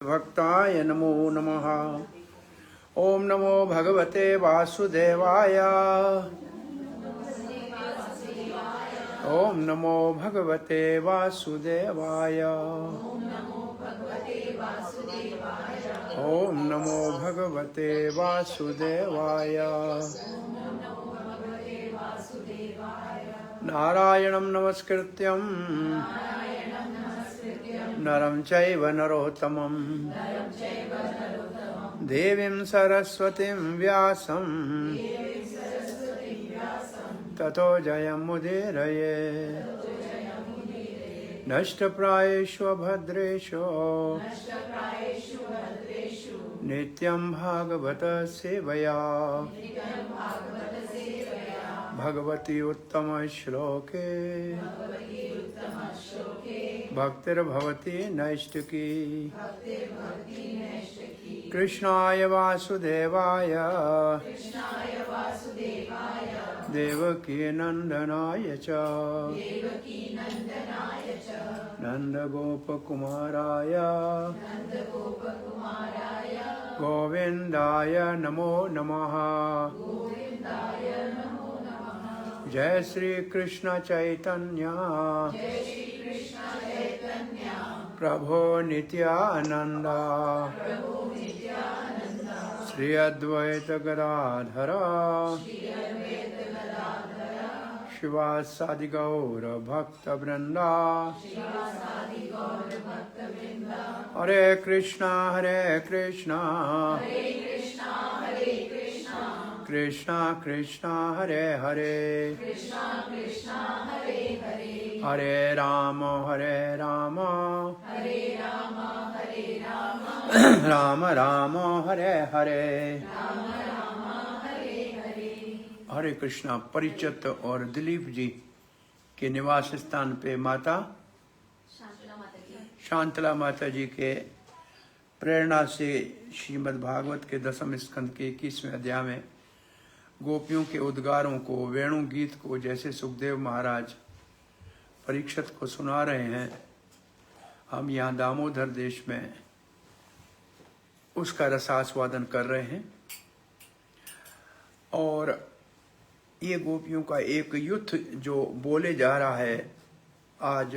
भक्ताय नमो नमः। ओम नमो भगवते वासुदेवाय। ओम नमो भगवते वासुदेवाय। ओम नमो भगवते वासुदेवाय। नारायणं नमस्कृत्यं नरं चैव नरोत्तमं देवीं सरस्वतीं व्यासं ततो जयमुदीरये। नष्टप्रायेषु भद्रेषु नित्यं भागवत सेवया भगवती उत्तम श्लोके भक्तिर्भवती नैष्टिकी। कृष्णाय वासुदेवाय देवकी नंदनाय च नंदगोपकुमाराय गोविंदाय नमो नमः। जय श्री कृष्ण चैतन्य प्रभो नित्यानंद श्री अद्वैत गदाधर शिवासादि गौर भक्त वृंदा। हरे कृष्णा कृष्णा कृष्णा हरे हरे हरे राम राम राम हरे हरे। हरे कृष्णा। परिचित और दिलीप जी के निवास स्थान पे माता शांतला माता जी के प्रेरणा से श्रीमद् भागवत के 10वें स्कंद के 21वें अध्याय में गोपियों के उद्गारों को, वेणु गीत को जैसे सुखदेव महाराज परीक्षित को सुना रहे हैं, हम यहाँ दामोदर देश में उसका रसास्वादन कर रहे हैं। और ये गोपियों का एक युद्ध जो बोले जा रहा है आज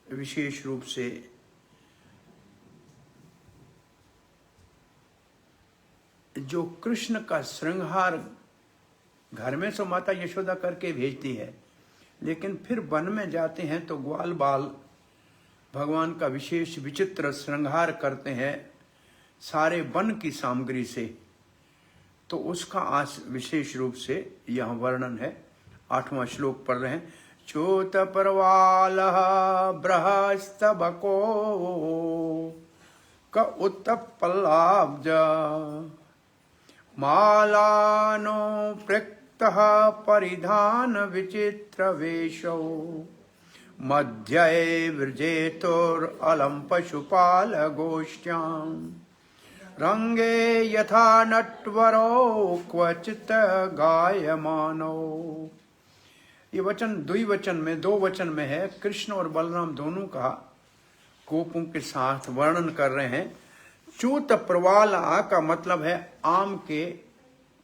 विशेष रूप से जो कृष्ण का श्रृंगार घर में तो माता यशोदा करके भेजती है, लेकिन फिर वन में जाते हैं तो ग्वाल बाल भगवान का विशेष विचित्र श्रृंगार करते हैं सारे वन की सामग्री से। तो उसका आज विशेष रूप से यह वर्णन है। 8वां श्लोक पढ़ रहे हैं। चोत परवाल बृहस्तबको क उत्तपल्लाब्ज मालानो प्रक्तः परिधान विचित्र वेशो मध्ये वृजेतोरलं पशुपाल गोष्ठ्याम् रंगे यथा नटवरो क्वचित गायमानो। ये वचन द्विवचन में, 2 वचन में है। कृष्ण और बलराम दोनों का गोपों के साथ वर्णन कर रहे हैं। चूत प्रवाल का मतलब है आम के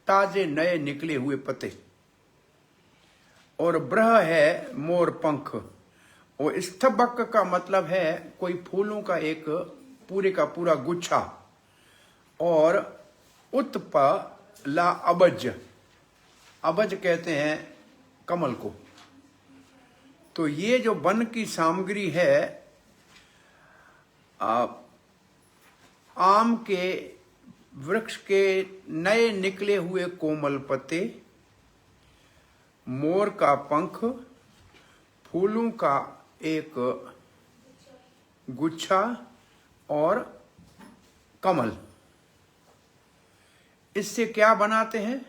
ताजे नए निकले हुए पत्ते, और ब्रह है मोर पंख, और स्तबक का मतलब है कोई फूलों का एक पूरे का पूरा गुच्छा, और उत्पला अबज, अबज कहते हैं कमल को। तो ये जो वन की सामग्री है, आम के वृक्ष के नए निकले हुए कोमल पत्ते, मोर का पंख, फूलों का एक गुच्छा और कमल। इससे क्या बनाते हैं?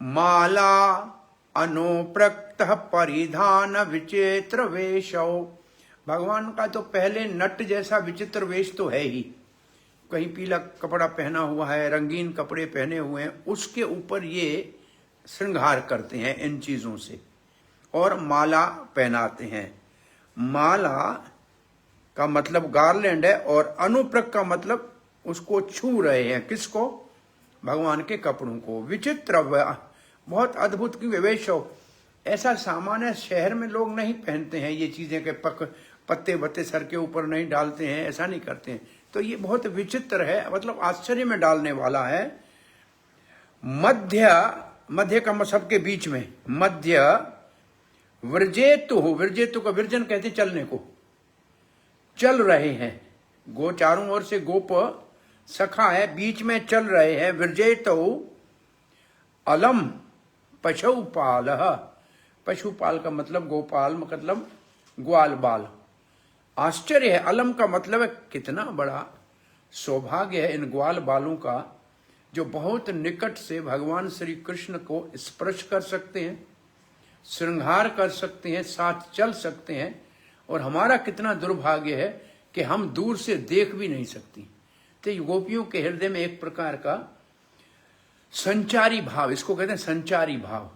माला अनुप्रक्त परिधान विचित्र वेशो। भगवान का तो पहले नट जैसा विचित्र वेश तो है ही, कहीं पीला कपड़ा पहना हुआ है, रंगीन कपड़े पहने हुए हैं, उसके ऊपर ये श्रृंगार करते हैं इन चीजों से, और माला पहनाते हैं। माला का मतलब गार्लैंड है, और अनुप्रक का मतलब उसको छू रहे हैं। किसको? भगवान के कपड़ों को। विचित्र, बहुत अद्भुत की वेश हो। ऐसा सामान्य शहर में लोग नहीं पहनते हैं ये चीजें के पत्ते बत्ते सर के ऊपर नहीं डालते हैं, ऐसा नहीं करते हैं। तो ये बहुत विचित्र है, मतलब आश्चर्य में डालने वाला है। मध्य, मध्य का सबके बीच में, मध्य वर्जेतु हो, वर्जेतु का विरजन कहते चलने को, चल रहे हैं। गो चारों ओर से गोप सखा है, बीच में चल रहे हैं। विरजेतु अलम पशुपाल, पशुपाल का मतलब गोपाल, मतलब ग्वाल बाल। आश्चर्य है, अलम का मतलब है कितना बड़ा सौभाग्य है इन ग्वाल बालों का, जो बहुत निकट से भगवान श्री कृष्ण को स्पर्श कर सकते हैं, श्रृंगार कर सकते हैं, साथ चल सकते हैं। और हमारा कितना दुर्भाग्य है कि हम दूर से देख भी नहीं सकती। तो गोपियों के हृदय में एक प्रकार का संचारी भाव, इसको कहते हैं संचारी भाव।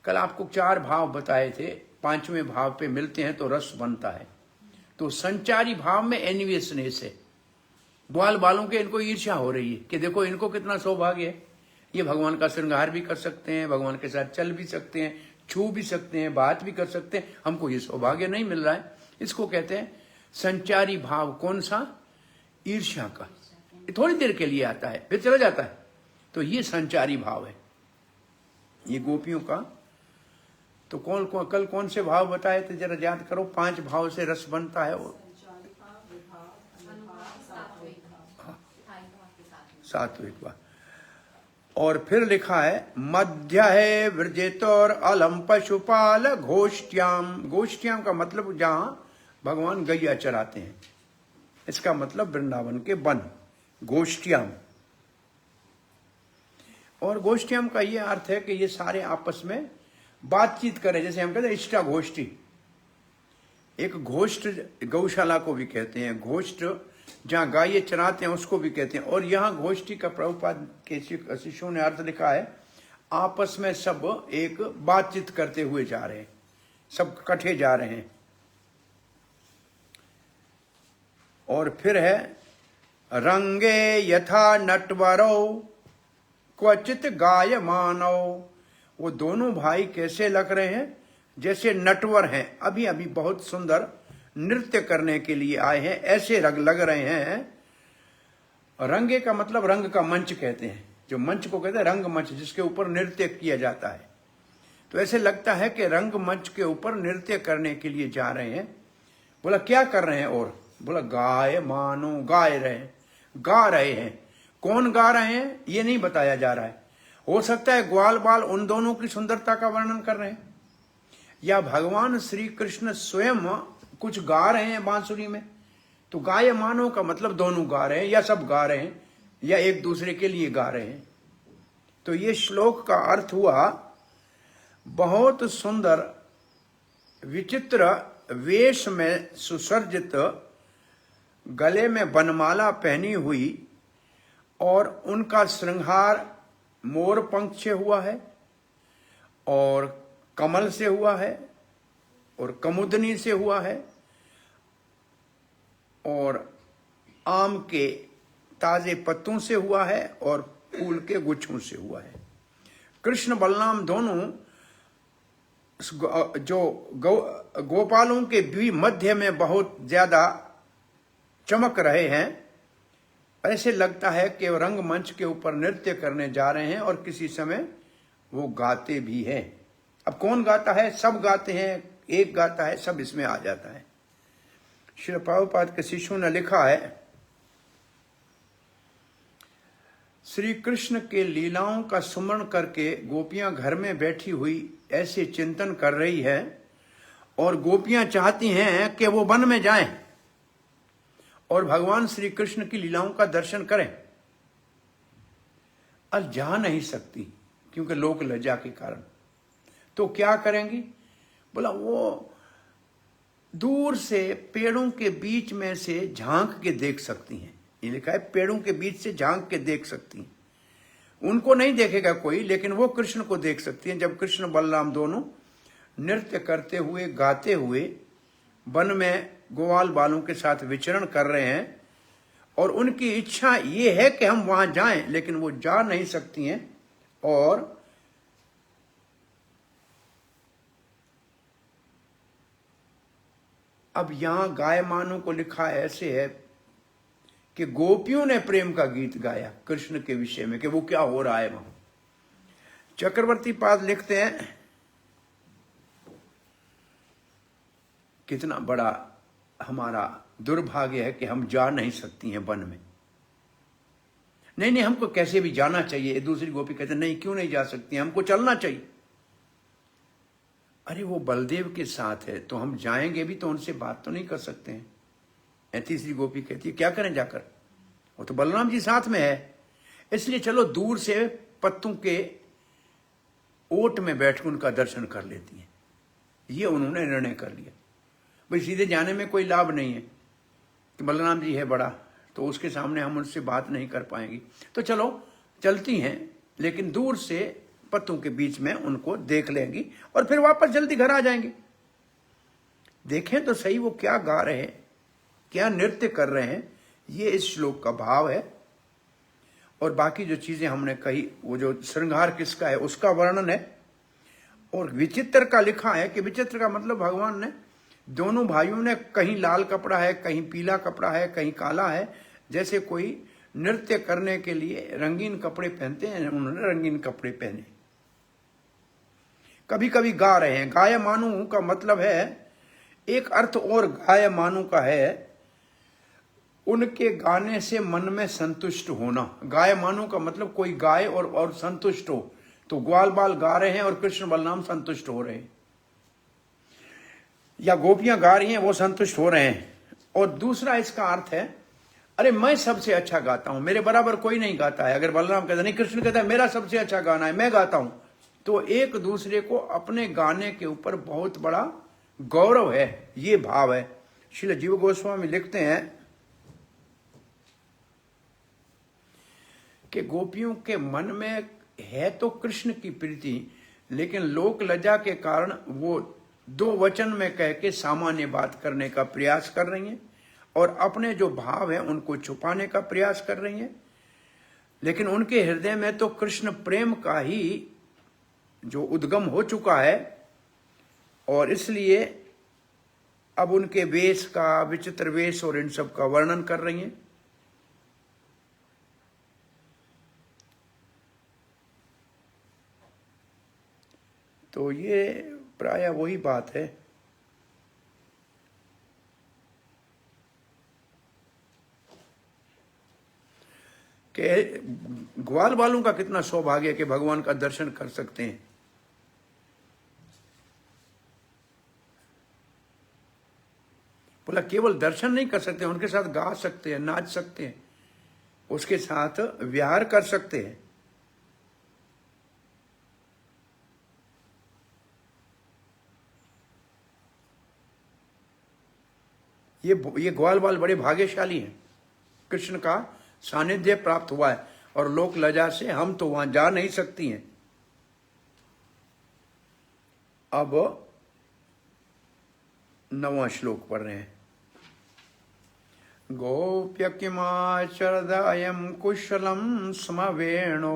कल आपको 4 भाव बताए थे, 5वें भाव पे मिलते हैं तो रस बनता है। तो संचारी भाव में एनिवियसनेस है। ग्वाल बालों के इनको ईर्ष्या हो रही है कि देखो इनको कितना सौभाग्य है, ये भगवान का श्रृंगार भी कर सकते हैं, भगवान के साथ चल भी सकते हैं, छू भी सकते हैं, बात भी कर सकते हैं, हमको ये सौभाग्य नहीं मिल रहा है। इसको कहते हैं संचारी भाव। कौन सा? ईर्ष्या का। थोड़ी देर के लिए आता है फिर चला जाता है, तो ये संचारी भाव है ये गोपियों का। तो कल कौन से भाव बताए थे जरा याद करो। 5 भाव से रस बनता है, और सात्विक भाव। और फिर लिखा है मध्य है वृजेतोर अलम पशुपाल घोष्ठ्याम। घोष्ठ्याम का मतलब जहां भगवान गैया चराते हैं, इसका मतलब वृंदावन के वन, गोष्ठ्याम। और गोष्ठ्याम का ये अर्थ है कि ये सारे आपस में बातचीत करें, जैसे हम कहते हैं इष्टा गोष्ठी। एक घोष्ठ गौशाला को भी कहते हैं, घोष्ठ जहां गाय चराते हैं उसको भी कहते हैं। और यहां गोष्ठी का प्रभुपाद के शिष्यों ने अर्थ लिखा है, आपस में सब एक बातचीत करते हुए जा रहे हैं, सब इकट्ठे जा रहे हैं। और फिर है रंगे यथा नटवरो क्वचित गायमानो। वो दोनों भाई कैसे लग रहे हैं? जैसे नटवर हैं, अभी अभी बहुत सुंदर नृत्य करने के लिए आए हैं, ऐसे लग रहे हैं। रंगे का मतलब रंग का मंच कहते हैं, जो मंच को कहते हैं रंग मंच, जिसके ऊपर नृत्य किया जाता है। तो ऐसे लगता है कि रंग मंच के ऊपर नृत्य करने के लिए जा रहे हैं। बोला क्या कर रहे हैं? और बोला गाय मानो, गाय रहे हैं, गा रहे हैं। कौन गा रहे हैं ये नहीं बताया जा रहा है। हो सकता है ग्वाल बाल उन दोनों की सुंदरता का वर्णन कर रहे हैं, या भगवान श्री कृष्ण स्वयं कुछ गा रहे हैं बांसुरी में। तो गाय मानो का मतलब दोनों गा रहे हैं, या सब गा रहे हैं, या एक दूसरे के लिए गा रहे हैं। तो ये श्लोक का अर्थ हुआ बहुत सुंदर विचित्र वेश में सुसज्जित, गले में बनमाला पहनी हुई, और उनका श्रृंगार मोर पंख से हुआ है, और कमल से हुआ है, और कमुदनी से हुआ है, और आम के ताजे पत्तों से हुआ है, और फूल के गुच्छों से हुआ है। कृष्ण बलराम दोनों जो गोपालों के भी मध्य में बहुत ज्यादा चमक रहे हैं। ऐसे लगता है कि वो रंगमंच के ऊपर नृत्य करने जा रहे हैं, और किसी समय वो गाते भी हैं। अब कौन गाता है? सब गाते हैं, एक गाता है, सब इसमें आ जाता है। श्री प्रभुपाद के शिष्यों ने लिखा है, श्री कृष्ण के लीलाओं का स्मरण करके गोपियां घर में बैठी हुई ऐसे चिंतन कर रही है, और गोपियां चाहती हैं कि वो वन में जाएं और भगवान श्री कृष्ण की लीलाओं का दर्शन करें, और जा नहीं सकती क्योंकि लोक लज्जा के कारण। तो क्या करेंगी? बोला वो दूर से पेड़ों के बीच में से झांक के देख सकती हैं। ये लिखा है पेड़ों के बीच से झांक के देख सकती हैं। उनको नहीं देखेगा कोई, लेकिन वो कृष्ण को देख सकती हैं। जब कृष्ण बलराम दोनों नृत्य करते हुए गाते हुए वन में ग्वाल बालों के साथ विचरण कर रहे हैं और उनकी इच्छा ये है कि हम वहां जाएं, लेकिन वो जा नहीं सकती हैं। और अब यहां गायमानों को लिखा ऐसे है कि गोपियों ने प्रेम का गीत गाया कृष्ण के विषय में कि वो क्या हो रहा है वहां। चक्रवर्ती पाद लिखते हैं, कितना बड़ा हमारा दुर्भाग्य है कि हम जा नहीं सकती हैं वन में। नहीं, हमको कैसे भी जाना चाहिए। दूसरी गोपी कहते नहीं, क्यों नहीं जा सकती, हमको चलना चाहिए। अरे वो बलदेव के साथ है तो हम जाएंगे भी तो उनसे बात तो नहीं कर सकते हैं। तीसरी गोपी कहती है क्या करें जाकर, वो तो बलराम जी साथ में है, इसलिए चलो दूर से पत्तों के ओट में बैठकर उनका दर्शन कर लेती हैं। ये उन्होंने निर्णय कर लिया। भाई सीधे जाने में कोई लाभ नहीं है कि बलराम जी है बड़ा तो उसके सामने हम उनसे बात नहीं कर पाएंगी, तो चलो चलती हैं, लेकिन दूर से पत्तों के बीच में उनको देख लेंगी और फिर वापस जल्दी घर आ जाएंगे। देखें तो सही वो क्या गा रहे हैं, क्या नृत्य कर रहे हैं, ये इस श्लोक का भाव है। और बाकी जो चीजें हमने कही, वो जो श्रृंगार किसका है उसका वर्णन है। और विचित्र का लिखा है कि विचित्र का मतलब भगवान ने, दोनों भाइयों ने, कहीं लाल कपड़ा है, कहीं पीला कपड़ा है, कहीं काला है, जैसे कोई नृत्य करने के लिए रंगीन कपड़े पहनते हैं, उन्होंने रंगीन कपड़े पहने। कभी कभी गा रहे हैं। गायमानु का मतलब है, एक अर्थ और गायमानु का है उनके गाने से मन में संतुष्ट होना। गायमानु का मतलब कोई गाए और संतुष्ट हो, तो ग्वाल बाल गा रहे हैं और कृष्ण बलराम संतुष्ट हो रहे हैं, या गोपियां गा रही हैं वो संतुष्ट हो रहे हैं। और दूसरा इसका अर्थ है, अरे मैं सबसे अच्छा गाता हूं, मेरे बराबर कोई नहीं गाता है। अगर बलराम कहता नहीं, कृष्ण कहता है मेरा सबसे अच्छा गाना है, मैं गाता हूं, तो एक दूसरे को अपने गाने के ऊपर बहुत बड़ा गौरव है, ये भाव है। श्रील जीव गोस्वामी लिखते हैं कि गोपियों के मन में है तो कृष्ण की प्रीति, लेकिन लोक लज्जा के कारण वो दो वचन में कह के सामान्य बात करने का प्रयास कर रही हैं और अपने जो भाव है उनको छुपाने का प्रयास कर रही हैं। लेकिन उनके हृदय में तो कृष्ण प्रेम का ही जो उद्गम हो चुका है, और इसलिए अब उनके वेश का, विचित्र वेश और इन सब का वर्णन कर रही हैं। तो ये प्रायः वही बात है कि ग्वाल वालों का कितना सौभाग्य है कि भगवान का दर्शन कर सकते हैं। बोला केवल दर्शन नहीं कर सकते, उनके साथ गा सकते हैं, नाच सकते हैं, उसके साथ विहार कर सकते हैं। ये ग्वाल बाल बड़े भाग्यशाली हैं, कृष्ण का सानिध्य प्राप्त हुआ है, और लोक लज्जा से हम तो वहां जा नहीं सकती हैं। अब 9वां श्लोक पढ़ रहे हैं। गोप्य किमाचरदयं कुशलं स्मवेणो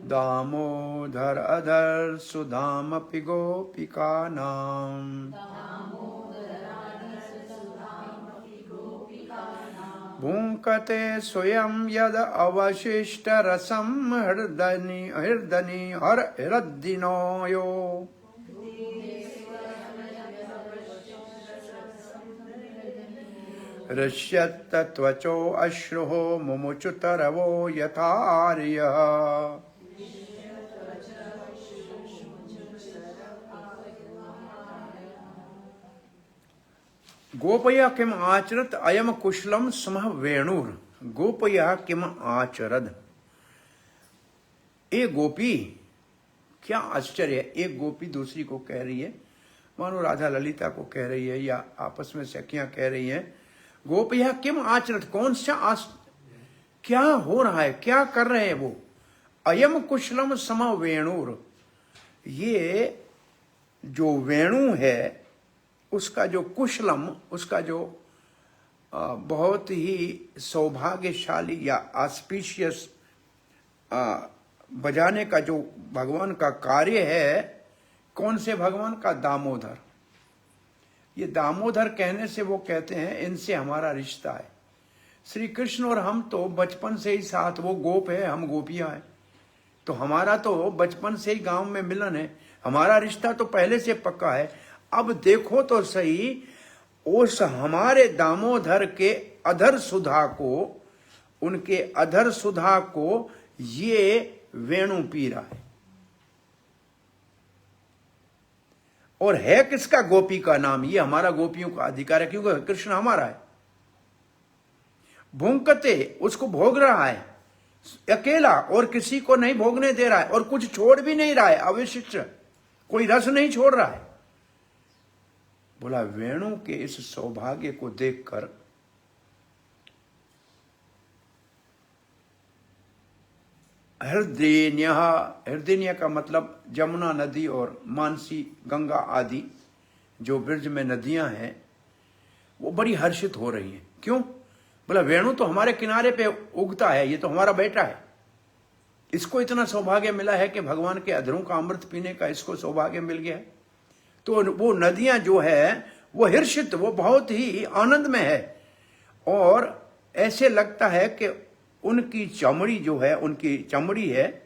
दामोदर अधर सुधामपि गोपिकानां भुङ्क्ते स्वयं यद अवशिष्ट रसं हृदनि हृद्दिनो यो ऋष्यत् त्वचो अश्रुः मुमुचुतरवो यथार्यः। गोपया किम आचरत अयम कुशलम स्मः वेणुर। गोपया किम आचरद, एक गोपी, क्या आश्चर्य है। एक गोपी दूसरी को कह रही है, मानो राधा ललिता को कह रही है या आपस में सखियां कह रही हैं, गोपया किम आचरत, कौन सा क्या हो रहा है, क्या कर रहे हैं वो। अयम कुशलम सम वेणुर, ये जो वेणु है उसका जो कुशलम, उसका जो बहुत ही सौभाग्यशाली या ऑस्पिशियस बजाने का जो भगवान का कार्य है, कौन से भगवान का? दामोदर। ये दामोदर कहने से वो कहते हैं इनसे हमारा रिश्ता है। श्री कृष्ण और हम तो बचपन से ही साथ, वो गोप है, हम गोपियां हैं, तो हमारा तो बचपन से ही गांव में मिलन है, हमारा रिश्ता तो पहले से पक्का है। अब देखो तो सही, उस हमारे दामोदर के अधर सुधा को, उनके अधर सुधा को ये वेणु पी रहा है। और है किसका? गोपी का नाम। ये हमारा गोपियों का अधिकार है, क्योंकि कृष्ण हमारा है। भूंकते उसको भोग रहा है अकेला, और किसी को नहीं भोगने दे रहा है, और कुछ छोड़ भी नहीं रहा है, अवशिष्ट कोई रस नहीं छोड़ रहा है। बोला वेणु के इस सौभाग्य को देखकर हृदय का मतलब जमुना नदी और मानसी, गंगा आदि जो ब्रज में नदियां हैं, वो बड़ी हर्षित हो रही हैं। क्यों? बोला वेणु तो हमारे किनारे पे उगता है, ये तो हमारा बेटा है, इसको इतना सौभाग्य मिला है कि भगवान के अधरों का अमृत पीने का इसको सौभाग्य मिल गया है। तो वो नदियां जो है वो हर्षित, वो बहुत ही आनंद में है, और ऐसे लगता है कि उनकी चमड़ी जो है, उनकी चमड़ी है,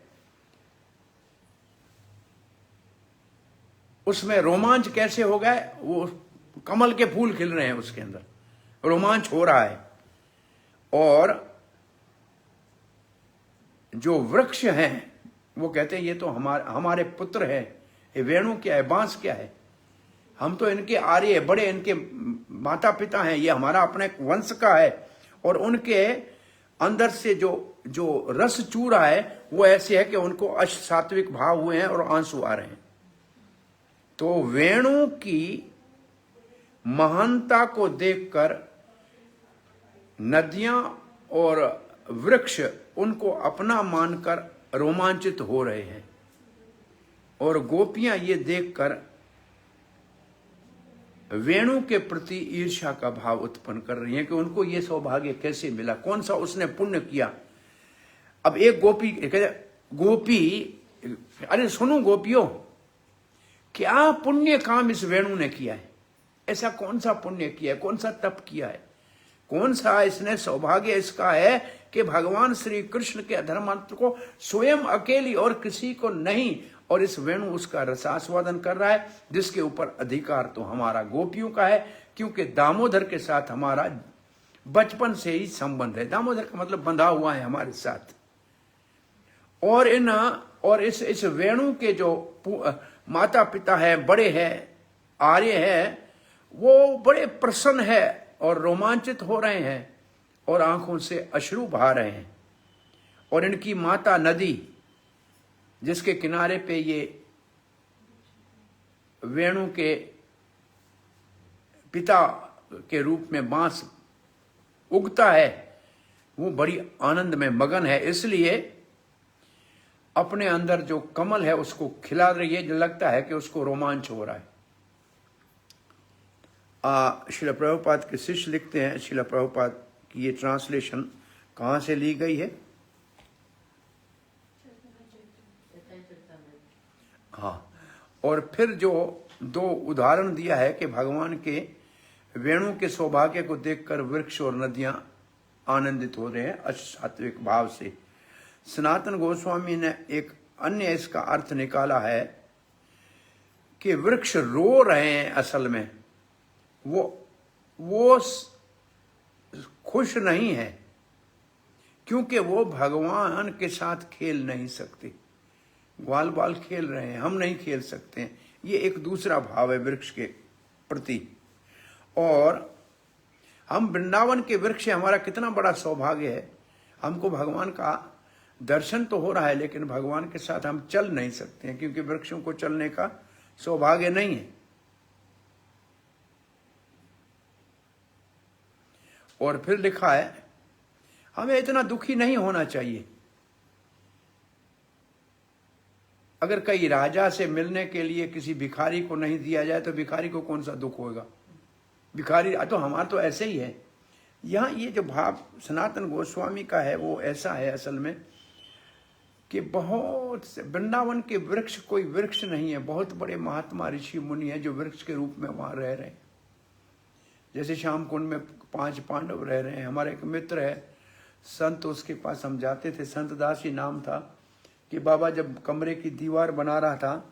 उसमें रोमांच कैसे हो गया, वो कमल के फूल खिल रहे हैं, उसके अंदर रोमांच हो रहा है। और जो वृक्ष हैं वो कहते हैं ये तो हमारे पुत्र हैं। ये वेणु क्या है, बांस क्या है, हम तो इनके आर्य बड़े, इनके माता पिता हैं, ये हमारा अपने वंश का है। और उनके अंदर से जो रस चू रहा है वो ऐसे है कि उनको अष्ट सात्विक भाव हुए हैं और आंसू आ रहे हैं। तो वेणु की महानता को देखकर नदियां और वृक्ष उनको अपना मानकर रोमांचित हो रहे हैं, और गोपियां ये देखकर वेणु के प्रति ईर्ष्या का भाव उत्पन्न कर रही हैं कि उनको ये सौभाग्य कैसे मिला, कौन सा उसने पुण्य किया। अब एक गोपी, अरे सुनो गोपियों, क्या पुण्य काम इस वेणु ने किया है? ऐसा कौन सा पुण्य किया है, कौन सा तप किया है, कौन सा इसने सौभाग्य इसका है कि भगवान श्री कृष्ण के अधर्मांतर को स्वयं अकेली और किसी को नहीं, और इस वेणु उसका रसास्वादन कर रहा है, जिसके ऊपर अधिकार तो हमारा गोपियों का है, क्योंकि दामोदर के साथ हमारा बचपन से ही संबंध है। दामोदर का मतलब बंधा हुआ है हमारे साथ। और इस वेणु के जो माता पिता है, बड़े हैं, आर्य है, वो बड़े प्रसन्न है और रोमांचित हो रहे हैं, और आंखों से अश्रु बहा रहे हैं। और इनकी माता नदी, जिसके किनारे पे ये वेणु के पिता के रूप में बांस उगता है, वो बड़ी आनंद में मगन है, इसलिए अपने अंदर जो कमल है उसको खिला रही है, जो लगता है कि उसको रोमांच हो रहा है। श्रील प्रभुपाद के शिष्य लिखते हैं, श्रील प्रभुपाद की ये ट्रांसलेशन कहाँ से ली गई है? हाँ, और फिर जो दो उदाहरण दिया है कि भगवान के वेणु के सौभाग्य को देखकर वृक्ष और नदियां आनंदित हो रहे हैं असात्विक भाव से। सनातन गोस्वामी ने एक अन्य इसका अर्थ निकाला है कि वृक्ष रो रहे हैं, असल में वो खुश नहीं है, क्योंकि वो भगवान के साथ खेल नहीं सकते। ग्वाल बाल खेल रहे हैं, हम नहीं खेल सकते हैं, ये एक दूसरा भाव है वृक्ष के प्रति। और हम वृंदावन के वृक्ष, हमारा कितना बड़ा सौभाग्य है, हमको भगवान का दर्शन तो हो रहा है, लेकिन भगवान के साथ हम चल नहीं सकते हैं, क्योंकि वृक्षों को चलने का सौभाग्य नहीं है। और फिर लिखा है हमें इतना दुखी नहीं होना चाहिए। अगर कई राजा से मिलने के लिए किसी भिखारी को नहीं दिया जाए तो भिखारी को कौन सा दुख होगा? भिखारी तो हमारा तो ऐसे ही है। यहाँ ये जो भाव सनातन गोस्वामी का है वो ऐसा है असल में कि बहुत वृंदावन के वृक्ष कोई वृक्ष नहीं है, बहुत बड़े महात्मा ऋषि मुनि हैं जो वृक्ष के रूप में वहाँ रह रहे हैं। जैसे श्याम कुंड में 5 पांडव रह रहे हैं। हमारे एक मित्र है संत, उसके पास हम जाते थे, संत दास ही नाम था, कि बाबा जब कमरे की दीवार बना रहा था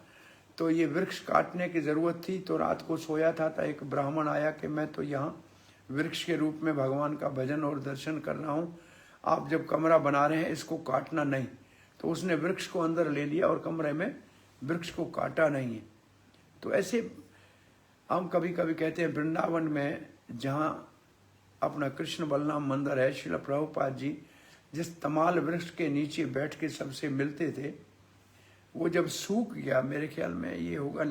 तो ये वृक्ष काटने की ज़रूरत थी, तो रात को सोया था तो एक ब्राह्मण आया कि मैं तो यहाँ वृक्ष के रूप में भगवान का भजन और दर्शन कर रहा हूँ, आप जब कमरा बना रहे हैं इसको काटना नहीं। तो उसने वृक्ष को अंदर ले लिया और कमरे में वृक्ष को काटा नहीं है। तो ऐसे हम कभी कभी कहते हैं वृंदावन में जहाँ अपना कृष्ण बलराम मंदिर है, श्रील प्रभुपाद जी जिस तमाल वृक्ष के नीचे बैठ के सबसे मिलते थे, वो जब सूख गया, मेरे ख्याल में ये होगा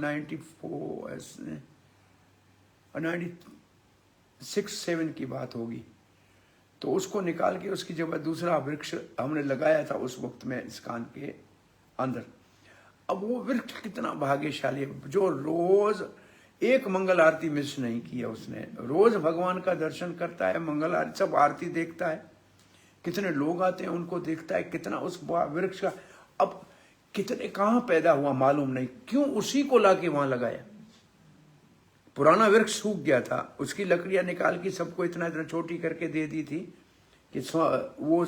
96-7 की बात होगी, तो उसको निकाल के उसकी जगह दूसरा वृक्ष हमने लगाया था उस वक्त में इस्कान के अंदर। अब वो वृक्ष कितना भाग्यशाली है जो रोज एक मंगल आरती मिस नहीं किया उसने, रोज भगवान का दर्शन करता है, मंगल आरती सब आरती देखता है, कितने लोग आते हैं उनको देखता है, कितना उस वृक्ष का अब कितने कहाँ पैदा हुआ मालूम नहीं, क्यों उसी को लाके वहां लगाया। पुराना वृक्ष सूख गया था, उसकी लकड़ियां निकाल के सबको इतना इतना छोटी करके दे दी थी कि वो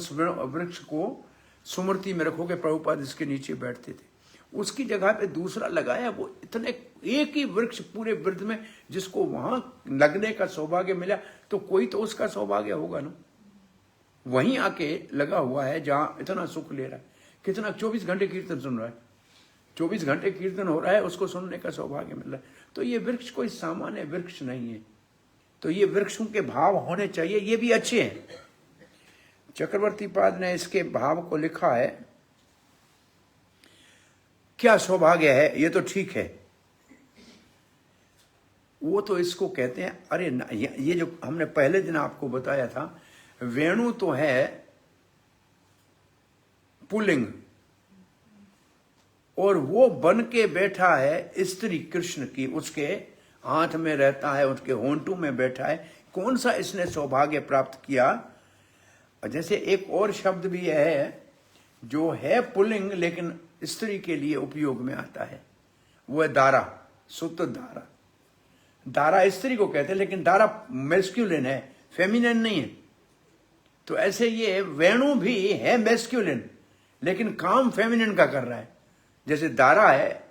वृक्ष को स्मृति में रखोगे, प्रभुपाद इसके नीचे बैठते थे। उसकी जगह पे दूसरा लगाया, वो इतने एक ही वृक्ष पूरे वृद्ध में जिसको वहां लगने का सौभाग्य मिला, तो कोई तो उसका सौभाग्य होगा ना, वहीं आके लगा हुआ है जहां इतना सुख ले रहा है। कितना 24 घंटे कीर्तन सुन रहा है, 24 घंटे कीर्तन हो रहा है, उसको सुनने का सौभाग्य मिल रहा है। तो ये वृक्ष कोई सामान्य वृक्ष नहीं है, तो ये वृक्षों के भाव होने चाहिए, ये भी अच्छे हैं। चक्रवर्ती पाद ने इसके भाव को लिखा है, क्या सौभाग्य है, ये तो ठीक है, वो तो इसको कहते हैं, अरे ये जो हमने पहले दिन आपको बताया था, वेणु तो है पुल्लिंग और वो बन के बैठा है स्त्री कृष्ण की, उसके हाथ में रहता है, उसके होंठों में बैठा है। कौन सा इसने सौभाग्य प्राप्त किया। जैसे एक और शब्द भी है जो है पुल्लिंग लेकिन स्त्री के लिए उपयोग में आता है, वो है दारा, सुत दारा। दारा स्त्री को कहते हैं लेकिन दारा मैस्कुलिन है, फेमिनिन नहीं है। तो ऐसे ये वेणु भी है मैस्कुलिन लेकिन काम फेमिनिन का कर रहा है। जैसे दारा है,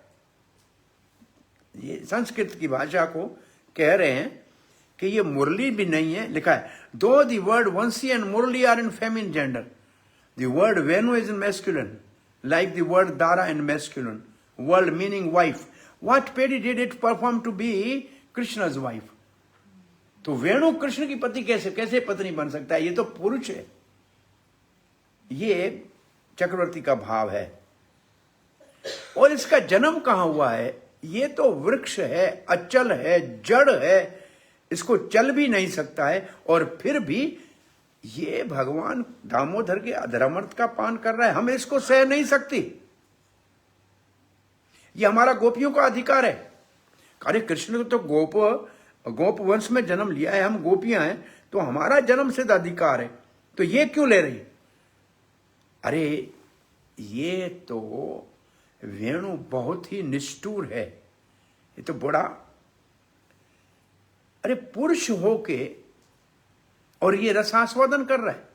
ये संस्कृत की भाषा को कह रहे हैं कि ये मुरली भी नहीं है, लिखा है दो the word Vamsi and Murli are in feminine gender, the word Venu is in masculine like the word dara in masculine, world meaning wife. What Pedi did it perform to be Krishna's wife. तो वेणु कृष्ण की पति कैसे पत्नी बन सकता है, ये तो पुरुष है। ये चक्रवर्ती का भाव है। और इसका जन्म कहां हुआ है, ये तो वृक्ष है, अचल है, जड़ है, इसको चल भी नहीं सकता है, और फिर भी ये भगवान दामोदर के अधर्मर्थ का पान कर रहा है, हम इसको सह नहीं सकती। ये हमारा गोपियों का अधिकार है। अरे कृष्ण तो गोप वंश में जन्म लिया है, हम गोपियां हैं, तो हमारा जन्म सिद्ध अधिकार है, तो ये क्यों ले रही। अरे ये तो वेणु बहुत ही निष्ठुर है, ये तो बड़ा, अरे पुरुष होके और ये रसास्वादन कर रहा है।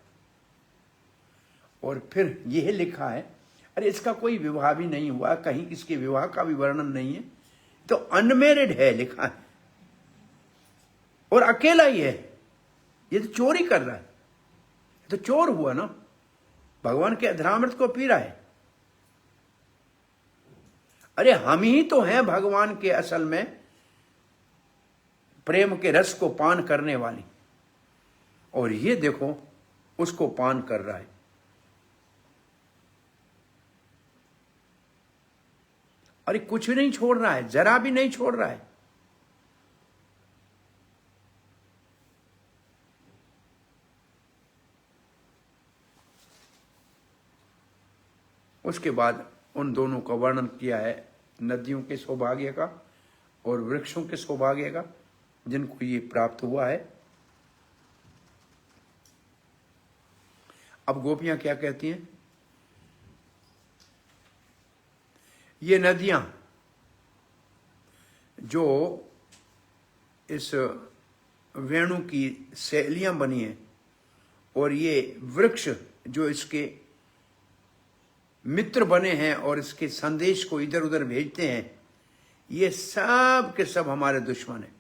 और फिर यह लिखा है, अरे इसका कोई विवाह भी नहीं हुआ, कहीं इसके विवाह का भी वर्णन नहीं है, तो अनमेरिड है लिखा है, और अकेला ही है। ये तो चोरी कर रहा है, तो चोर हुआ ना, भगवान के अधरामृत को पी रहा है। अरे हम ही तो हैं भगवान के असल में प्रेम के रस को पान करने वाली, और ये देखो उसको पान कर रहा है। अरे कुछ नहीं छोड़ रहा है, जरा भी नहीं छोड़ रहा है। उसके बाद उन दोनों का वर्णन किया है, नदियों के सौभाग्य का और वृक्षों के सौभाग्य का, जिनको ये प्राप्त हुआ है। अब गोपियां क्या कहती हैं? ये नदियां जो इस वेणु की सहेलियां बनी हैं और ये वृक्ष जो इसके मित्र बने हैं और इसके संदेश को इधर उधर भेजते हैं, ये सब के सब हमारे दुश्मन हैं।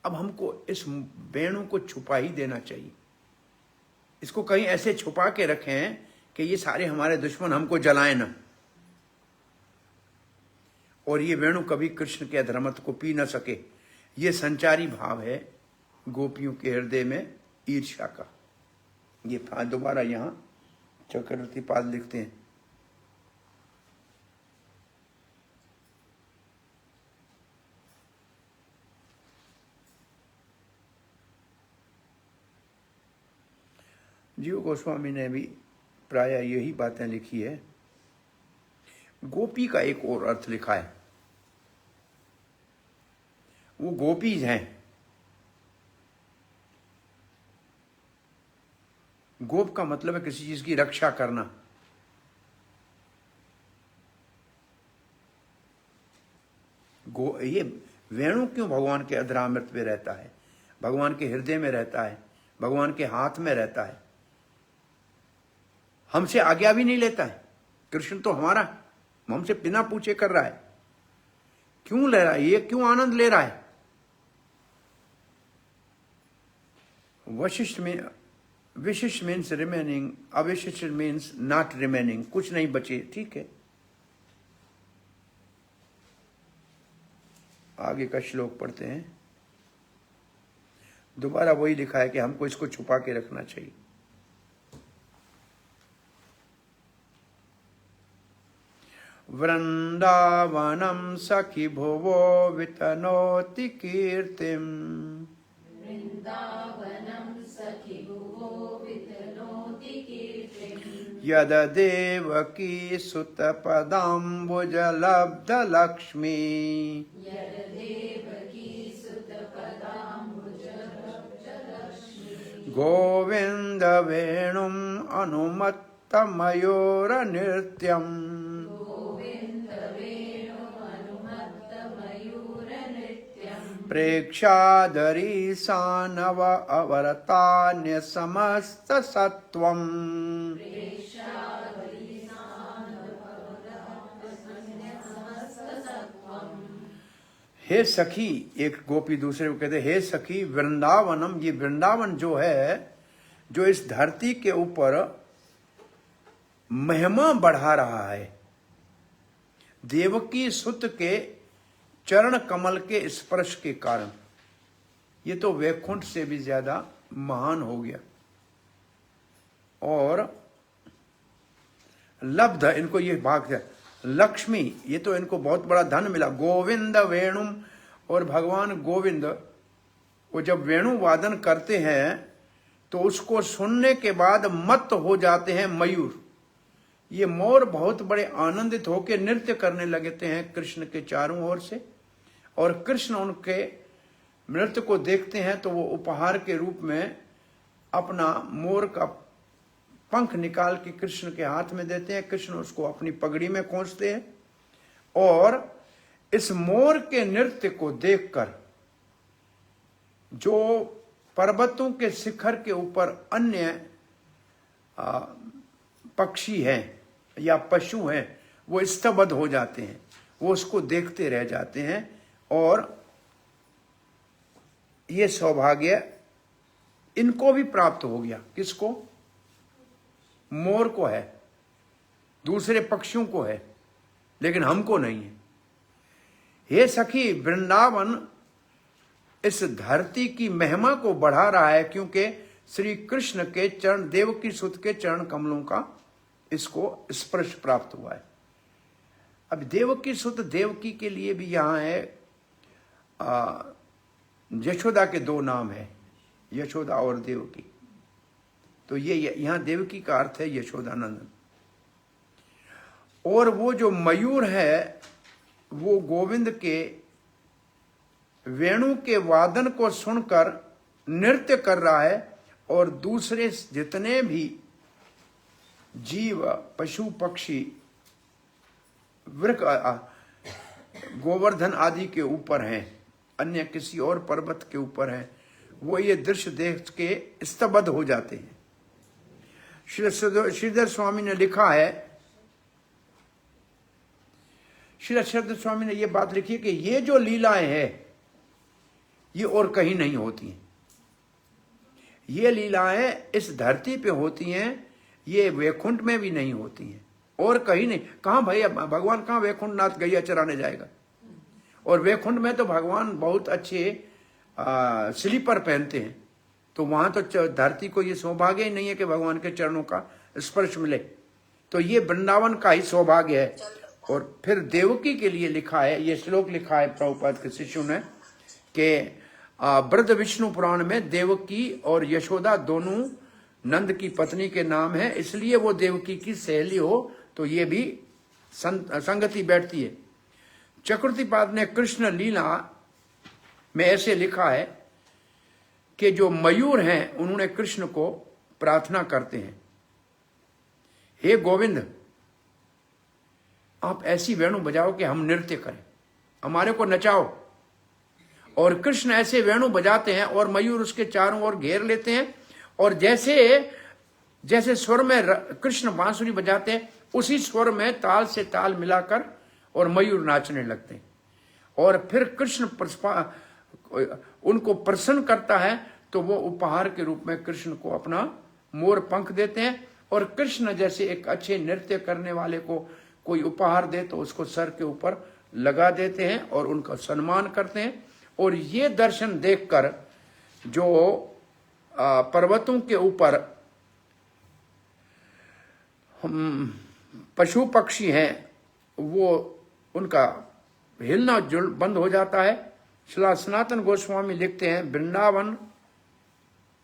अब हमको इस वेणु को छुपा ही देना चाहिए। इसको कहीं ऐसे छुपा के रखें कि ये सारे हमारे दुश्मन हमको जलाएं ना, और ये वेणु कभी कृष्ण के अधर्मत को पी न सके। ये संचारी भाव है गोपियों के हृदय में ईर्ष्या का। ये दोबारा यहां चक्रवर्ती पाद लिखते हैं, जीव गोस्वामी ने भी प्राय यही बातें लिखी है। गोपी का एक और अर्थ लिखा है, वो गोपीज हैं। गोप का मतलब है किसी चीज की रक्षा करना। ये वेणु क्यों भगवान के अधरामृत में रहता है, भगवान के हृदय में रहता है, भगवान के हाथ में रहता है, हमसे आज्ञा भी नहीं लेता है। कृष्ण तो हमारा हमसे बिना पूछे कर रहा है। क्यों ले रहा है? ये क्यों आनंद ले रहा है? विशिष्ट मीन्स रिमेनिंग, अविशिष्ट मीन्स नॉट रिमेनिंग, कुछ नहीं बचे। ठीक है, आगे का श्लोक पढ़ते हैं। दोबारा वही लिखा है कि हमको इसको छुपा के रखना चाहिए। वृंदावनम सखी भुवो वितनोति कीर्तिम, यद देवकी सुत पदाम्बुज लब्ध लक्ष्मी, गोविंद वेणुम अनुमत्त मयूर नृत्यम, प्रेक्षादरी सानव अवरतान्य समस्त सत्वम। हे सखी, एक गोपी दूसरे को कहते, हे सखी वृंदावनम, ये वृंदावन जो है, जो इस धरती के ऊपर महिमा बढ़ा रहा है, देवकी सुत के चरण कमल के स्पर्श के कारण, ये तो वैकुंठ से भी ज्यादा महान हो गया। और लब्ध, इनको ये भाग लक्ष्मी, ये तो इनको बहुत बड़ा धन मिला। गोविंद वेणुम, और भगवान गोविंद वो जब वेणु वादन करते हैं तो उसको सुनने के बाद मत्त हो जाते हैं मयूर। ये मोर बहुत बड़े आनंदित होकर नृत्य करने लगते हैं कृष्ण के चारों ओर से, और कृष्ण उनके नृत्य को देखते हैं तो वो उपहार के रूप में अपना मोर का पंख निकाल के कृष्ण के हाथ में देते हैं। कृष्ण उसको अपनी पगड़ी में खोंचते हैं, और इस मोर के नृत्य को देखकर जो पर्वतों के शिखर के ऊपर अन्य पक्षी हैं या पशु हैं, वो स्तब्ध हो जाते हैं, वो उसको देखते रह जाते हैं। और ये सौभाग्य इनको भी प्राप्त हो गया। किसको? मोर को है, दूसरे पक्षियों को है, लेकिन हमको नहीं है। हे सखी, वृंदावन इस धरती की महिमा को बढ़ा रहा है, क्योंकि श्री कृष्ण के चरण, देवकी सुत के चरण कमलों का इसको स्पर्श प्राप्त हुआ है। अब देवकी सुत, देवकी के लिए भी यहां है, यशोदा के दो नाम है, यशोदा और देवकी। तो ये यहां देवकी का अर्थ है यशोदानंदन। और वो जो मयूर है वो गोविंद के वेणु के वादन को सुनकर नृत्य कर रहा है, और दूसरे जितने भी जीव पशु पक्षी वृक्ष गोवर्धन आदि के ऊपर हैं, अन्य किसी और पर्वत के ऊपर हैं, वो ये दृश्य देख के स्तब्ध हो जाते हैं। श्रीधर स्वामी ने लिखा है, श्रीधर स्वामी ने ये बात लिखी है कि ये जो लीलाएं हैं ये और कहीं नहीं होती हैं। ये लीलाएं इस धरती पे होती हैं, ये वैकुंठ में भी नहीं होती हैं, और कहीं नहीं। कहाँ भाई भगवान कहाँ वैकुंठ नाथ गैया चराने जाएगा? और वैकुंठ में तो भगवान बहुत अच्छे स्लीपर पहनते हैं, तो वहां तो धरती को ये सौभाग्य ही नहीं है कि भगवान के चरणों का स्पर्श मिले। तो ये वृंदावन का ही सौभाग्य है। और फिर देवकी के लिए लिखा है, ये श्लोक लिखा है प्रभुपाद के शिष्यों ने कि ब्रज विष्णु पुराण में देवकी और यशोदा दोनों नंद की पत्नी के नाम है, इसलिए वो देवकी की सहेली हो तो ये भी संगति बैठती है। चक्रवर्तीपाद ने कृष्ण लीला में ऐसे लिखा है कि जो मयूर हैं उन्होंने कृष्ण को प्रार्थना करते हैं, हे गोविंद आप ऐसी वेणु बजाओ कि हम नृत्य करें, हमारे को नचाओ। और कृष्ण ऐसे वेणु बजाते हैं और मयूर उसके चारों ओर घेर लेते हैं, और जैसे जैसे स्वर में कृष्ण बांसुरी बजाते हैं उसी स्वर में ताल से ताल मिलाकर और मयूर नाचने लगते हैं। और फिर कृष्ण उनको प्रसन्न करता है तो वो उपहार के रूप में कृष्ण को अपना मोर पंख देते हैं, और कृष्ण जैसे एक अच्छे नृत्य करने वाले को कोई उपहार दे तो उसको सर के ऊपर लगा देते हैं और उनका सम्मान करते हैं। और ये दर्शन देखकर जो पर्वतों के ऊपर पशु पक्षी हैं वो उनका हिलना जुल बंद हो जाता है। श्री सनातन गोस्वामी लिखते हैं, वृंदावन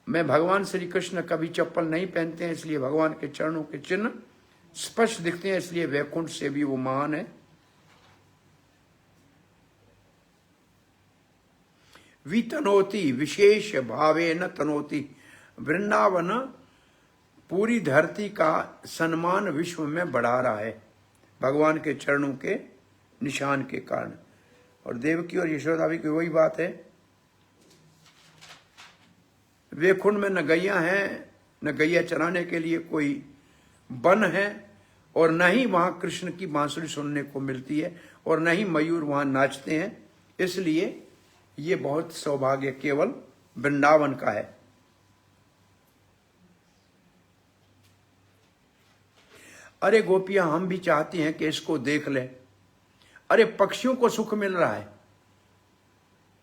में भगवान श्री कृष्ण कभी चप्पल नहीं पहनते हैं, इसलिए भगवान के चरणों के चिन्ह स्पष्ट दिखते हैं, इसलिए वैकुंठ से भी वो महान है। वितनोति विशेष भावे न तनोति, वृंदावन पूरी धरती का सम्मान विश्व में बढ़ा रहा है भगवान के चरणों के निशान के कारण। और देवकी और यशोदा भी की वही बात है, वैकुंठ में न गैया है, न गैया चराने के लिए कोई वन है, और न ही वहां कृष्ण की बांसुरी सुनने को मिलती है, और न ही मयूर वहां नाचते हैं। इसलिए ये बहुत सौभाग्य केवल वृंदावन का है। अरे गोपियां हम भी चाहती हैं कि इसको देख लें। अरे पक्षियों को सुख मिल रहा है,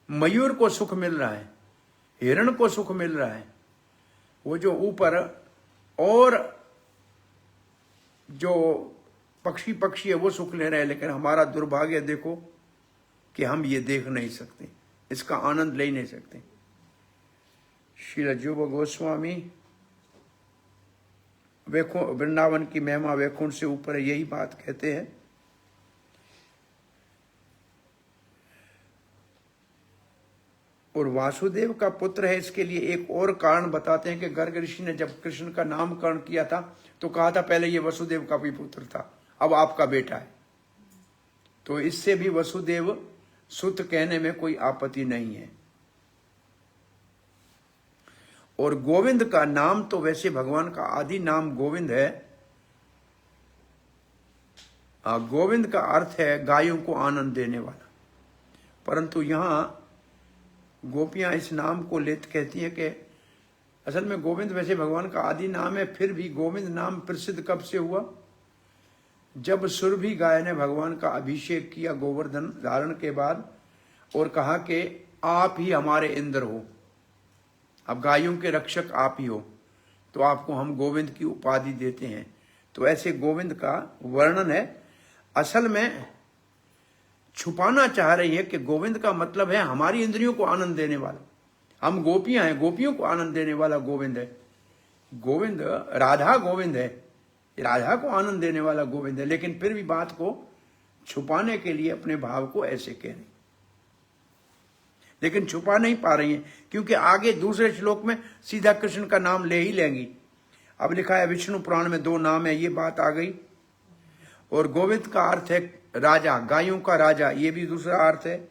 मयूर को सुख मिल रहा है, हिरण को सुख मिल रहा है, वो जो ऊपर और जो पक्षी है वो सुख ले रहे हैं, लेकिन हमारा दुर्भाग्य देखो कि हम ये देख नहीं सकते, इसका आनंद ले नहीं सकते। श्री अजूबा गोस्वामी वृंदावन की महिमा वैकुंठ से ऊपर यही बात कहते हैं। और वासुदेव का पुत्र है, इसके लिए एक और कारण बताते हैं कि गर्ग ऋषि ने जब कृष्ण का नामकरण किया था तो कहा था पहले ये वसुदेव का भी पुत्र था, अब आपका बेटा है। तो इससे भी वसुदेव सुत कहने में कोई आपत्ति नहीं है। और गोविंद का नाम तो वैसे भगवान का आदि नाम गोविंद है। गोविंद का अर्थ है गायों को आनंद देने वाला, परंतु यहां गोपियां इस नाम को लेते कहती है कि असल में गोविंद वैसे भगवान का आदि नाम है, फिर भी गोविंद नाम प्रसिद्ध कब से हुआ? जब सुरभि गाय ने भगवान का अभिषेक किया गोवर्धन धारण के बाद और कहा कि आप ही हमारे इंद्र हो, अब गायों के रक्षक आप ही हो, तो आपको हम गोविंद की उपाधि देते हैं। तो ऐसे गोविंद का वर्णन है। असल में छुपाना चाह रही है कि गोविंद का मतलब है हमारी इंद्रियों को आनंद देने वाला। हम गोपियां हैं, गोपियों को आनंद देने वाला गोविंद है। गोविंद राधा गोविंद है, राधा को आनंद देने वाला गोविंद है, लेकिन फिर भी बात को छुपाने के लिए अपने भाव को ऐसे कह रही, लेकिन छुपा नहीं पा रही है, क्योंकि आगे दूसरे श्लोक में सीधा कृष्ण का नाम ले ही लेंगी। अब लिखा है विष्णु पुराण में 2 नाम है, ये बात आ गई। और गोविंद का अर्थ है राजा, गायों का राजा, ये भी दूसरा अर्थ है।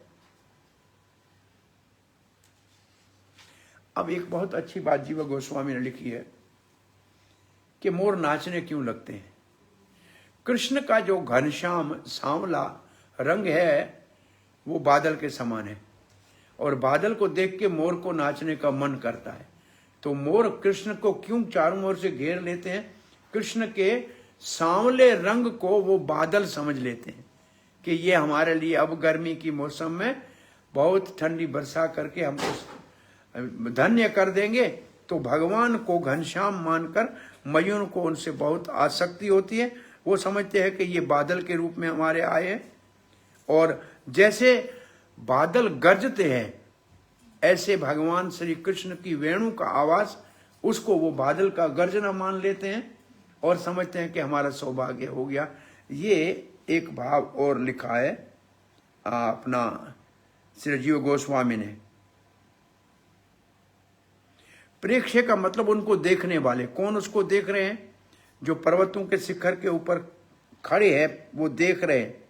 अब एक बहुत अच्छी बात जीवा गोस्वामी ने लिखी है कि मोर नाचने क्यों लगते हैं। कृष्ण का जो घनश्याम सांवला रंग है वो बादल के समान है, और बादल को देख के मोर को नाचने का मन करता है। तो मोर कृष्ण को क्यों चारों ओर से घेर लेते हैं? कृष्ण के सांवले रंग को वो बादल समझ लेते हैं कि ये हमारे लिए अब गर्मी की मौसम में बहुत ठंडी वर्षा करके हमको धन्य कर देंगे। तो भगवान को घनश्याम मानकर मयूर को उनसे बहुत आसक्ति होती है। वो समझते हैं कि ये बादल के रूप में हमारे आए हैं, और जैसे बादल गरजते हैं ऐसे भगवान श्री कृष्ण की वेणु का आवाज, उसको वो बादल का गर्जना मान लेते हैं और समझते हैं कि हमारा सौभाग्य हो गया। ये एक भाव और लिखा है अपना श्री जीव गोस्वामी ने। प्रेक्षे का मतलब उनको देखने वाले। कौन उसको देख रहे हैं? जो पर्वतों के शिखर के ऊपर खड़े हैं वो देख रहे हैं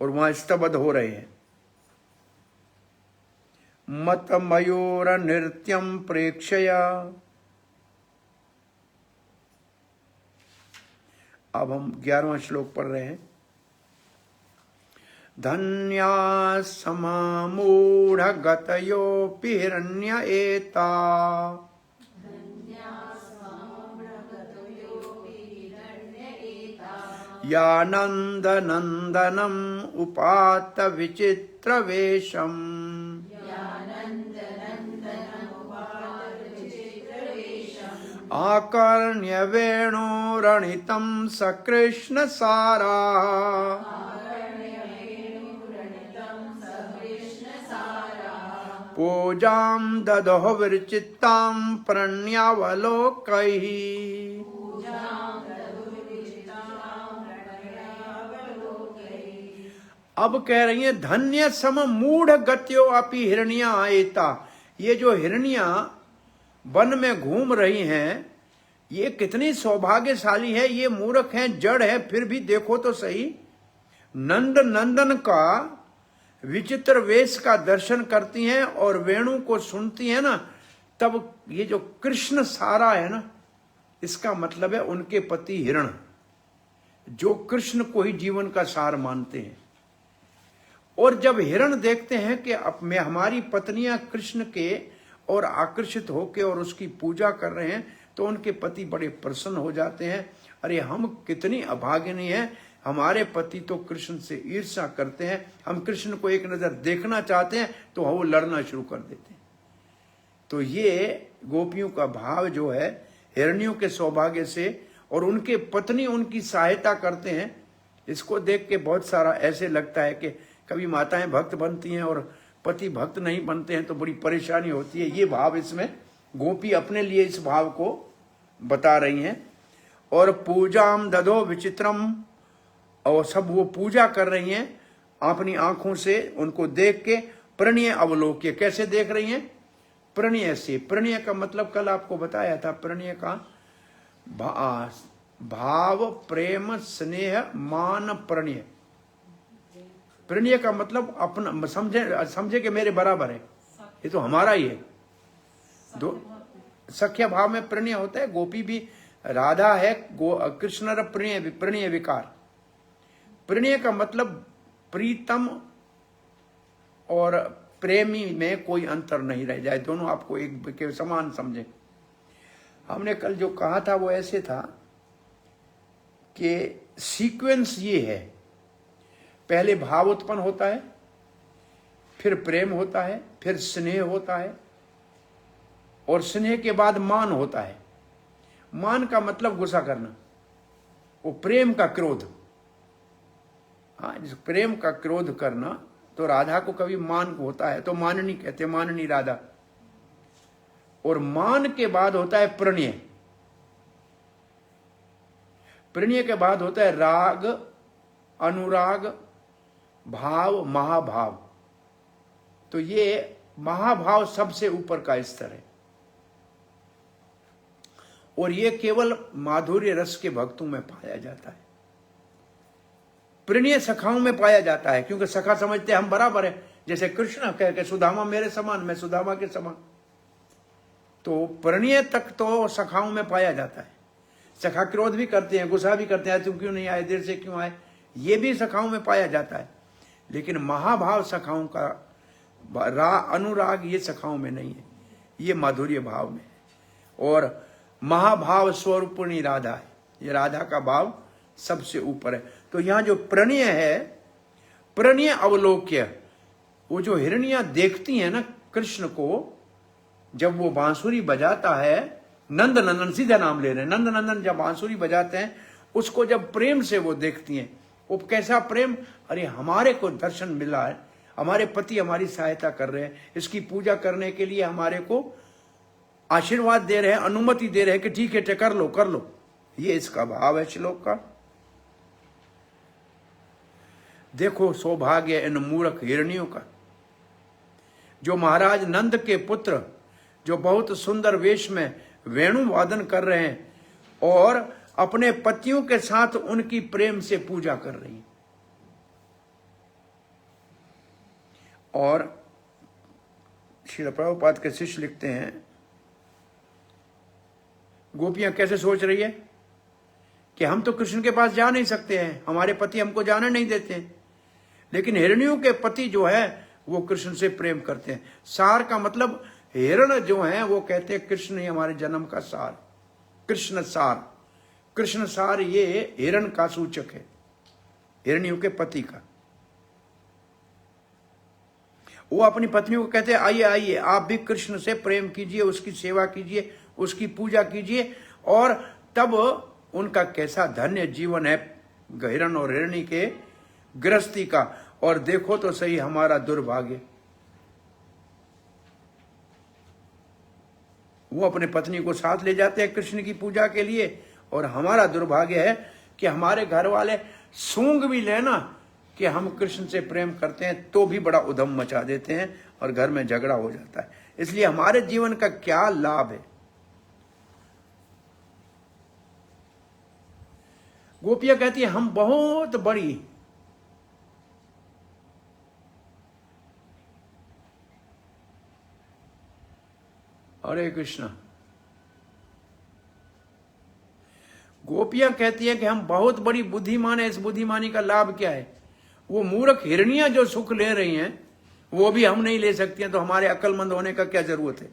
और वहां स्तब्ध हो रहे हैं। मत मयूर नृत्यम प्रेक्षया। अब हम 11वां श्लोक पढ़ रहे हैं। धन्या समूढ़ गतयोऽपि हिरण्य एता यानंद नंदनम उपात विचित्र वेशम आकर्ण्य वेणुरणितं सकृष्ण सारा पूजां ददोह विरचितां प्रणयावलोकैः। अब कह रही है धन्य सम मूढ़ गत्यो अपि हिरण्या एता। ये जो हिरण्या वन में घूम रही हैं ये कितनी सौभाग्यशाली है। ये मूर्ख हैं, जड़ है, फिर भी देखो तो सही नंद नंदन का विचित्र वेश का दर्शन करती हैं और वेणु को सुनती हैं ना। तब ये जो कृष्ण सारा है ना, इसका मतलब है उनके पति हिरण, जो कृष्ण को ही जीवन का सार मानते हैं। और जब हिरण देखते हैं कि अब मैं हमारी पत्नियां कृष्ण के और आकर्षित होकर और उसकी पूजा कर रहे हैं, तो उनके पति बड़े प्रसन्न हो जाते हैं। अरे हम कितनी अभागिनी हैं, हमारे पति तो कृष्ण से ईर्ष्या करते हैं, हम कृष्ण को एक नजर देखना चाहते हैं तो वो लड़ना शुरू कर देते हैं। तो ये गोपियों का भाव जो है हिरण्यों के सौभाग्य से, और उनके पत्नी उनकी सहायता करते हैं, इसको देख के बहुत सारा ऐसे लगता है कि कभी माताएं भक्त बनती हैं और पति भक्त नहीं बनते हैं तो बड़ी परेशानी होती है। ये भाव इसमें गोपी अपने लिए इस भाव को बता रही हैं। और पूजाम ददो विचित्रम, और सब वो पूजा कर रही हैं अपनी आंखों से, उनको देख के प्रणय अवलोक्य। कैसे देख रही हैं? प्रणय से। प्रणय का मतलब कल आपको बताया था, प्रणय का भाव, प्रेम, स्नेह, मान, प्रणय। प्रणय का मतलब अपना, समझे कि मेरे बराबर है, ये तो हमारा ही है। दो सख्य भाव में प्रणय होता है। गोपी भी राधा है, कृष्ण प्रणय विकार। प्रणय का मतलब प्रीतम और प्रेमी में कोई अंतर नहीं रह जाए, दोनों आपको एक के समान समझे। हमने कल जो कहा था वो ऐसे था कि सीक्वेंस ये है, पहले भाव उत्पन्न होता है, फिर प्रेम होता है, फिर स्नेह होता है, और स्नेह के बाद मान होता है। मान का मतलब गुस्सा करना, वो प्रेम का क्रोध। हाँ, जिस प्रेम का क्रोध करना, तो राधा को कभी मान होता है तो माननी कहते, माननी राधा। और मान के बाद होता है प्रणय, प्रणय के बाद होता है राग, अनुराग, भाव, महाभाव। तो ये महाभाव सबसे ऊपर का स्तर है और ये केवल माधुर्य रस के भक्तों में पाया जाता है। प्रणय सखाओं में पाया जाता है, क्योंकि सखा समझते हैं हम बराबर है, जैसे कृष्ण कह के सुदामा मेरे समान, मैं सुदामा के समान। तो प्रणय तक तो सखाओं में पाया जाता है। सखा क्रोध भी करते हैं, गुस्सा भी करते हैं, तुम क्यों नहीं आए, देर से क्यों आए, ये भी सखाओं में पाया जाता है। लेकिन महाभाव सखाओं का, अनुराग ये सखाओं में नहीं है, ये माधुर्य भाव में है। और महाभाव स्वरूपिणी राधा है, ये राधा का भाव सबसे ऊपर है। तो यहां जो प्रणय है, प्रणय अवलोक्य, वो जो हिरनियां देखती हैं ना कृष्ण को, जब वो बांसुरी बजाता है, नंद नंदन, सीधा नाम ले रहे हैं, नंद नंदन जब बांसुरी बजाते हैं, उसको जब प्रेम से वो देखती हैं, वो कैसा प्रेम, अरे हमारे को दर्शन मिला है, हमारे पति हमारी सहायता कर रहे हैं, इसकी पूजा करने के लिए हमारे को आशीर्वाद दे रहे हैं, अनुमति दे रहे हैं कि ठीक है कर लो कर लो। ये इसका भाव है श्लोक का। देखो सौभाग्य इन मूर्ख हिरनियों का, जो महाराज नंद के पुत्र, जो बहुत सुंदर वेश में वेणु वादन कर रहे हैं और अपने पतियों के साथ उनकी प्रेम से पूजा कर रही हैं। और श्रील प्रभुपाद के शिष्य लिखते हैं, गोपियां कैसे सोच रही है कि हम तो कृष्ण के पास जा नहीं सकते हैं, हमारे पति हमको जाने नहीं देते हैं, लेकिन हिरनियों के पति जो है वो कृष्ण से प्रेम करते हैं। सार का मतलब हिरण जो है वो कहते हैं कृष्ण ही हमारे जन्म का सार, कृष्ण सार। कृष्ण सार ये हिरण का सूचक है, हिरनियों के पति का। वो अपनी पत्नियों को कहते हैं आइए आइए आप भी कृष्ण से प्रेम कीजिए, उसकी सेवा कीजिए, उसकी पूजा कीजिए, और तब उनका कैसा धन्य जीवन है हिरण और हिरणी के गृहस्थी का। और देखो तो सही हमारा दुर्भाग्य, वो अपने पत्नी को साथ ले जाते हैं कृष्ण की पूजा के लिए, और हमारा दुर्भाग्य है कि हमारे घर वाले सूंघ भी लेना कि हम कृष्ण से प्रेम करते हैं तो भी बड़ा उधम मचा देते हैं और घर में झगड़ा हो जाता है। इसलिए हमारे जीवन का क्या लाभ है। गोपियां कहती है हम बहुत बड़ी हरे कृष्ण, गोपियां कहती है कि हम बहुत बड़ी बुद्धिमान है, इस बुद्धिमानी का लाभ क्या है। वो मूर्ख हिरनियां जो सुख ले रही हैं वो भी हम नहीं ले सकती हैं, तो हमारे अक्लमंद होने का क्या जरूरत है।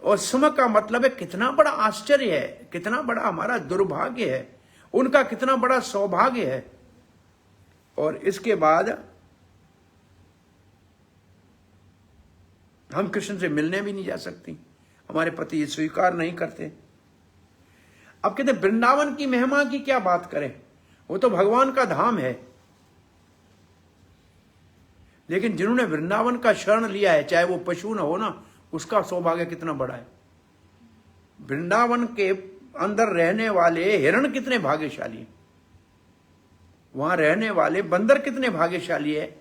और सम का मतलब है कितना बड़ा आश्चर्य है, कितना बड़ा हमारा दुर्भाग्य है, उनका कितना बड़ा सौभाग्य है। और इसके बाद हम कृष्ण से मिलने भी नहीं जा सकती, हमारे पति स्वीकार नहीं करते। अब कहते वृंदावन की महिमा की क्या बात करें, वो तो भगवान का धाम है, लेकिन जिन्होंने वृंदावन का शरण लिया है, चाहे वो पशु न हो ना, उसका सौभाग्य कितना बड़ा है। वृंदावन के अंदर रहने वाले हिरण कितने भाग्यशाली हैं, वहां रहने वाले बंदर कितने भाग्यशाली है,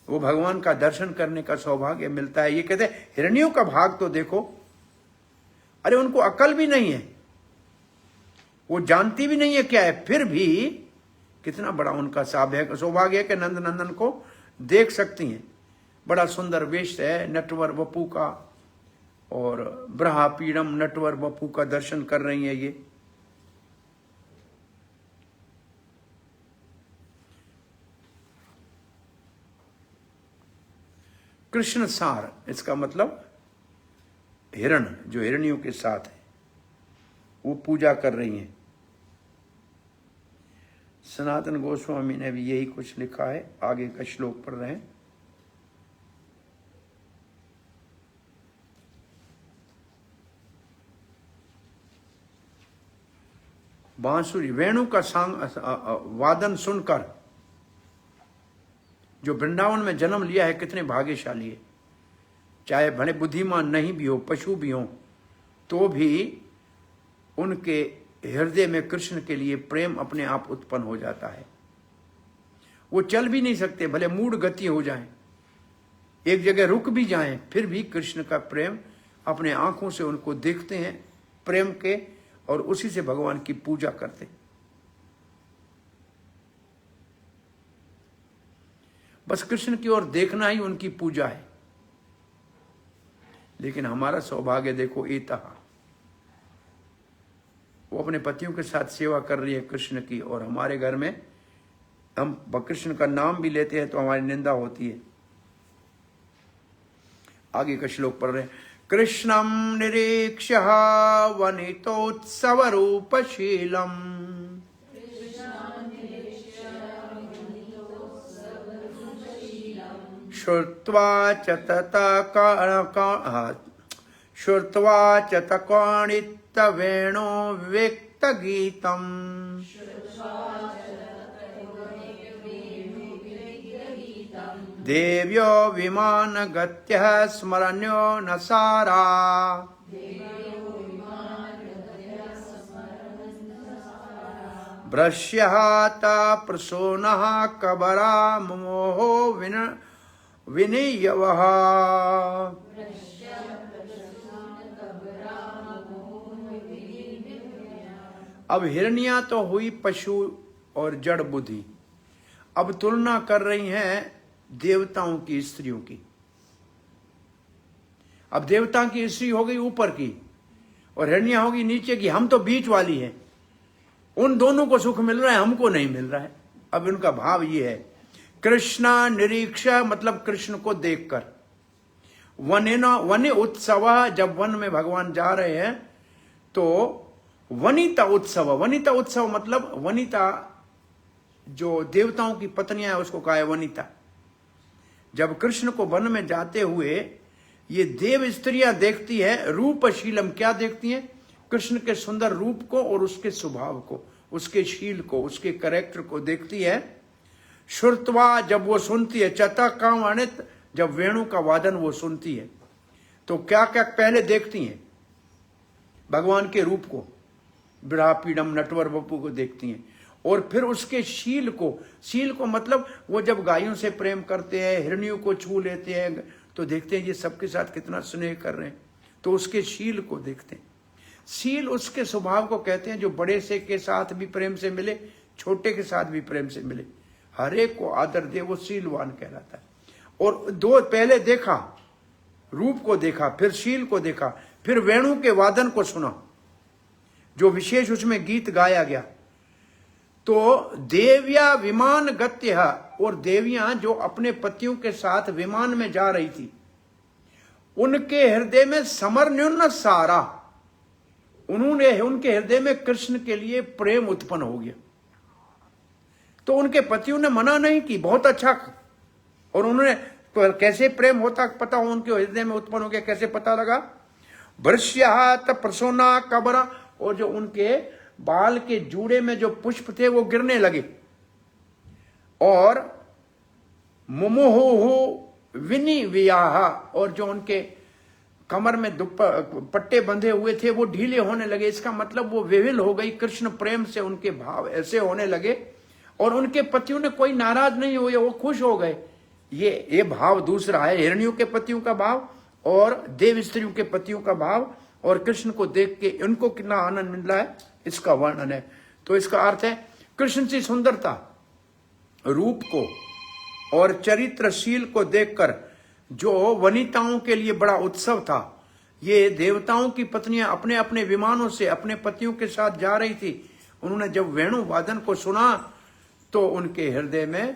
वो भगवान का दर्शन करने का सौभाग्य मिलता है। ये कहते हैं हिरनियों का भाग तो देखो, अरे उनको अकल भी नहीं है, वो जानती भी नहीं है क्या है, फिर भी कितना बड़ा उनका सौभाग्य है कि नंद नंदन को देख सकती हैं। बड़ा सुंदर वेश है नटवर वपू का, और ब्रहा पीड़म नटवर वपू का दर्शन कर रही है ये। कृष्ण सार, इसका मतलब हिरण जो हिरनियों के साथ है वो पूजा कर रही हैं। सनातन गोस्वामी ने भी यही कुछ लिखा है, आगे का श्लोक पढ़ रहे हैं। बांसुरी वेणु का वादन सुनकर जो वृंदावन में जन्म लिया है कितने भाग्यशाली है। चाहे भले बुद्धिमान नहीं भी हो, पशु भी हो, तो भी उनके हृदय में कृष्ण के लिए प्रेम अपने आप उत्पन्न हो जाता है। वो चल भी नहीं सकते, भले मूढ़ गति हो जाए, एक जगह रुक भी जाएं, फिर भी कृष्ण का प्रेम अपने आंखों से उनको देखते हैं प्रेम के, और उसी से भगवान की पूजा करते। बस कृष्ण की ओर देखना ही उनकी पूजा है। लेकिन हमारा सौभाग्य देखो, एतहा वो अपने पतियों के साथ सेवा कर रही है कृष्ण की, और हमारे घर में हम कृष्ण का नाम भी लेते हैं तो हमारी निंदा होती है। आगे का श्लोक पढ़ रहे हैं। कृष्णम निरीक्ष्य वनितोत्सव रूपशीलम श्रुत्वा च तकाणितवेणो विक्तगीतम् देव्यो विमानगत्यः स्मरण्यो न सारा भ्रश्यः प्रसूनः कबरा मोहो विनियवः। अब हिरनिया तो हुई पशु और जड़ बुद्धि, अब तुलना कर रही हैं देवताओं की स्त्रियों की। अब देवता की स्त्री हो गई ऊपर की और हिरनिया होगी नीचे की, हम तो बीच वाली हैं। उन दोनों को सुख मिल रहा है, हमको नहीं मिल रहा है। अब उनका भाव ये है, कृष्णा निरीक्षा मतलब कृष्ण को देखकर, वन उत्सव, जब वन में भगवान जा रहे हैं तो वनिता उत्सव, वनिता उत्सव मतलब वनिता जो देवताओं की पत्नियां है उसको कहा है वनिता। जब कृष्ण को वन में जाते हुए ये देव स्त्रियां देखती है, रूपशीलम, क्या देखती हैं? कृष्ण के सुंदर रूप को और उसके स्वभाव को, उसके शील को, उसके कैरेक्टर को देखती है। श्रुत्वा, जब वो सुनती है, चता काम अनित, जब वेणु का वादन वो सुनती है, तो क्या क्या पहले देखती हैं? भगवान के रूप को, बिढ़ापीडम नटवर बपू को देखती हैं, और फिर उसके शील को, शील को मतलब वो जब गायों से प्रेम करते हैं, हिरनियों को छू लेते हैं, तो देखते हैं ये सबके साथ कितना स्नेह कर रहे हैं, तो उसके शील को देखते हैं। शील उसके स्वभाव को कहते हैं, जो बड़े से के साथ भी प्रेम से मिले, छोटे के साथ भी प्रेम से मिले, हर एक को आदर दे, वो शीलवान कहलाता है। और दो पहले देखा, रूप को देखा, फिर शील को देखा, फिर वेणु के वादन को सुना, जो विशेष उसमें गीत गाया गया। तो देव्या विमान गत्य, और देवियां जो अपने पतियों के साथ विमान में जा रही थी, उनके हृदय में समरन्योन सारा, उन्होंने, उनके हृदय में कृष्ण के लिए प्रेम उत्पन्न हो गया। तो उनके पतियों ने मना नहीं की, बहुत अच्छा। और उन्होंने कैसे प्रेम होता पता हो उनके हृदय में उत्पन्न हो गया, कैसे पता लगा? भृश्यात प्रसोना कबरा, और जो उनके बाल के जूड़े में जो पुष्प थे वो गिरने लगे, और मुमुहु विनिवियाह, और जो उनके कमर में पट्टे बंधे हुए थे वो ढीले होने लगे। इसका मतलब वो विह्वल हो गई कृष्ण प्रेम से, उनके भाव ऐसे होने लगे, और उनके पतियों ने कोई नाराज नहीं हुए, वो खुश हो गए। ये भाव दूसरा है, हिरनियों के पतियों का भाव और देव स्त्रियों के पतियों का भाव, और कृष्ण को देख के उनको कितना आनंद मिल रहा है, इसका वर्णन है। तो इसका अर्थ है कृष्ण की सुंदरता, रूप को और चरित्रशील को देखकर जो वनिताओं के लिए बड़ा उत्सव था, ये देवताओं की पत्नियां अपने अपने विमानों से अपने पतियों के साथ जा रही थी, उन्होंने जब वेणु वादन को सुना तो उनके हृदय में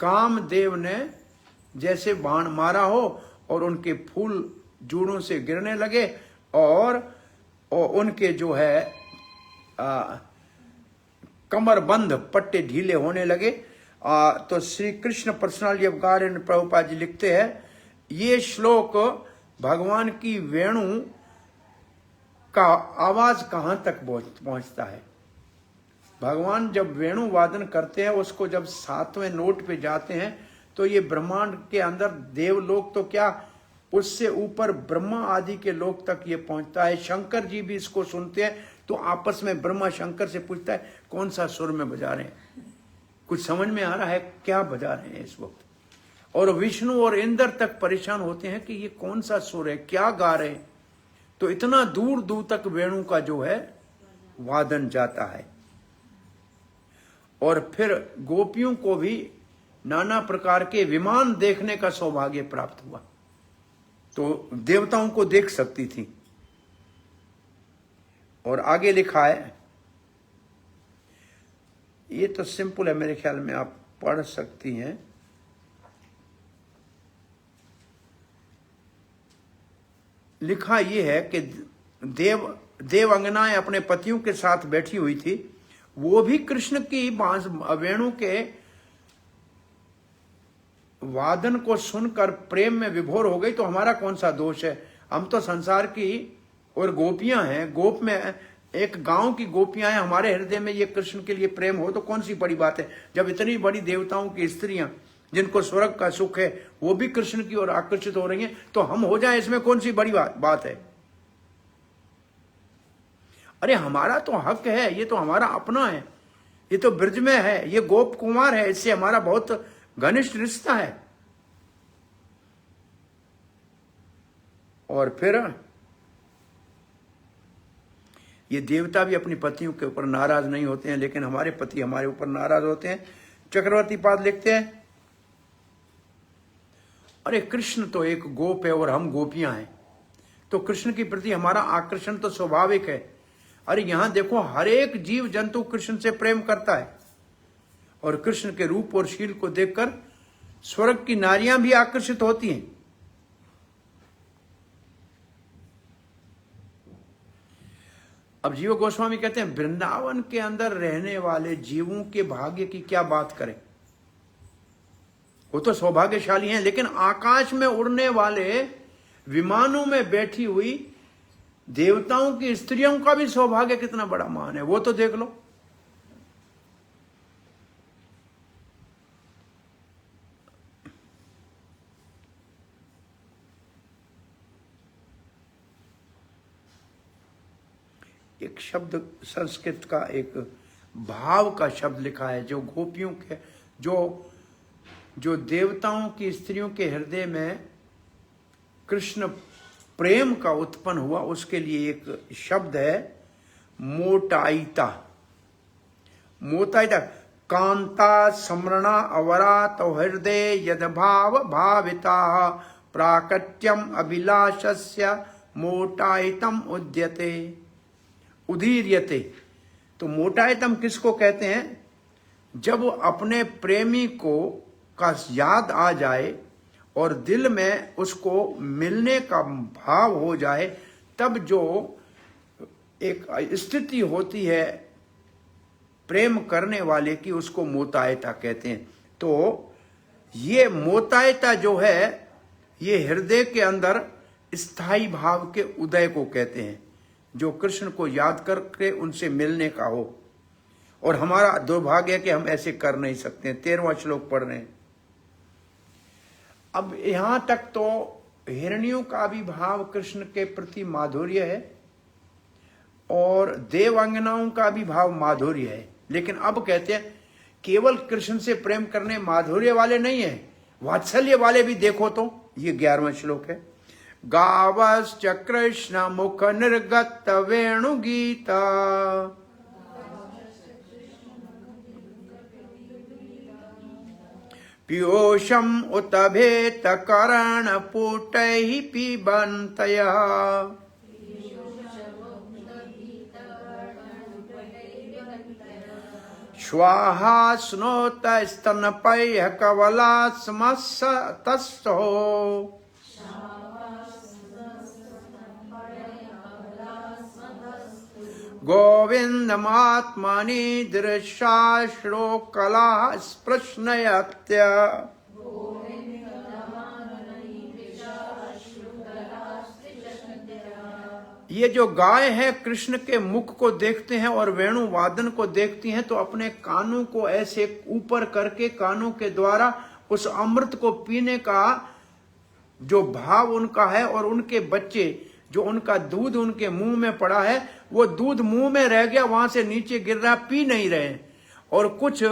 कामदेव ने जैसे बाण मारा हो, और उनके फूल जूड़ों से गिरने लगे, और उनके जो है कमरबंद पट्टे ढीले होने लगे। तो Shri Krishna personality of god and Prabhupada ji लिखते हैं, ये श्लोक भगवान की वेणु का आवाज कहां तक पहुंचता है। भगवान जब वेणु वादन करते हैं, उसको जब 7वें नोट पे जाते हैं, तो ये ब्रह्मांड के अंदर देवलोक तो क्या, उससे ऊपर ब्रह्मा आदि के लोक तक ये पहुंचता है। शंकर जी भी इसको सुनते हैं तो आपस में ब्रह्मा शंकर से पूछता है कौन सा सुर में बजा रहे हैं, कुछ समझ में आ रहा है क्या बजा रहे हैं इस वक्त। और विष्णु और इंद्र तक परेशान होते हैं कि ये कौन सा सुर है, क्या गा रहे हैं। तो इतना दूर दूर तक वेणु का जो है वादन जाता है। और फिर गोपियों को भी नाना प्रकार के विमान देखने का सौभाग्य प्राप्त हुआ, तो देवताओं को देख सकती थी। और आगे लिखा है, ये तो सिंपल है मेरे ख्याल में, आप पढ़ सकती हैं। लिखा यह है कि देवांगनाएं अपने पतियों के साथ बैठी हुई थी, वो भी कृष्ण की वेणु के वादन को सुनकर प्रेम में विभोर हो गई। तो हमारा कौन सा दोष है, हम तो संसार की और गोपियां हैं, गोप में एक गांव की गोपियां हैं, हमारे हृदय में ये कृष्ण के लिए प्रेम हो तो कौन सी बड़ी बात है। जब इतनी बड़ी देवताओं की स्त्रियां जिनको स्वर्ग का सुख है वो भी कृष्ण की ओर आकर्षित हो रही हैं, तो हम हो जाए इसमें कौन सी बड़ी बात है। अरे हमारा तो हक है, ये तो हमारा अपना है, ये तो ब्रज में है, ये गोप कुमार है, इससे हमारा बहुत घनिष्ठ रिश्ता है। और फिर ये देवता भी अपनी पतियों के ऊपर नाराज नहीं होते हैं, लेकिन हमारे पति हमारे ऊपर नाराज होते हैं। चक्रवर्ती पाद लिखते हैं, अरे कृष्ण तो एक गोप है और हम गोपियां हैं, तो कृष्ण के प्रति हमारा आकर्षण तो स्वाभाविक है। अरे यहां देखो, हर एक जीव जंतु कृष्ण से प्रेम करता है, और कृष्ण के रूप और शील को देखकर स्वर्ग की नारियां भी आकर्षित होती हैं। अब जीव गोस्वामी कहते हैं, वृंदावन के अंदर रहने वाले जीवों के भाग्य की क्या बात करें, वो तो सौभाग्यशाली हैं, लेकिन आकाश में उड़ने वाले विमानों में बैठी हुई देवताओं की स्त्रियों का भी सौभाग्य कितना बड़ा मान है, वो तो देख लो। एक शब्द संस्कृत का एक भाव का शब्द लिखा है, जो गोपियों के जो देवताओं की स्त्रियों के हृदय में कृष्ण प्रेम का उत्पन्न हुआ, उसके लिए एक शब्द है मोटाइता। मोटाइता कांता समरणा अवरा तो हृदय यद भाव भाविता प्राकट्यम अभिलाषस्य मोटाइतम उद्यते उदीर्यते। तो मोटाइतम किसको कहते हैं, जब अपने प्रेमी को का याद आ जाए और दिल में उसको मिलने का भाव हो जाए, तब जो एक स्थिति होती है प्रेम करने वाले की, उसको मोतायता कहते हैं। तो ये मोतायता जो है, ये हृदय के अंदर स्थायी भाव के उदय को कहते हैं, जो कृष्ण को याद करके उनसे मिलने का हो। और हमारा दुर्भाग्य है कि हम ऐसे कर नहीं सकते। 13वां श्लोक पढ़ रहे हैं। अब यहां तक तो हिरण्यों का भी भाव कृष्ण के प्रति माधुर्य है और देवांगनाओं का भी भाव माधुर्य है, लेकिन अब कहते हैं केवल कृष्ण से प्रेम करने माधुर्य वाले नहीं है, वात्सल्य वाले भी देखो। तो ये 11वां श्लोक है, गावश्च कृष्ण मुख निर्गत वेणु गीता पीयूषम उत भेत करण पुटैः पिबन्तयः स्वाहा स्नोत स्तनपैः कवला स्मस्तस्थो गोविंदमात्मनि दृशाश्रो कला स्पृश्नयत्य। ये जो गाय है कृष्ण के मुख को देखते हैं और वेणु वादन को देखती हैं, तो अपने कानों को ऐसे ऊपर करके कानों के द्वारा उस अमृत को पीने का जो भाव उनका है, और उनके बच्चे जो उनका दूध उनके मुंह में पड़ा है, वो दूध मुंह में रह गया, वहां से नीचे गिर रहा, पी नहीं रहे हैं। और कुछ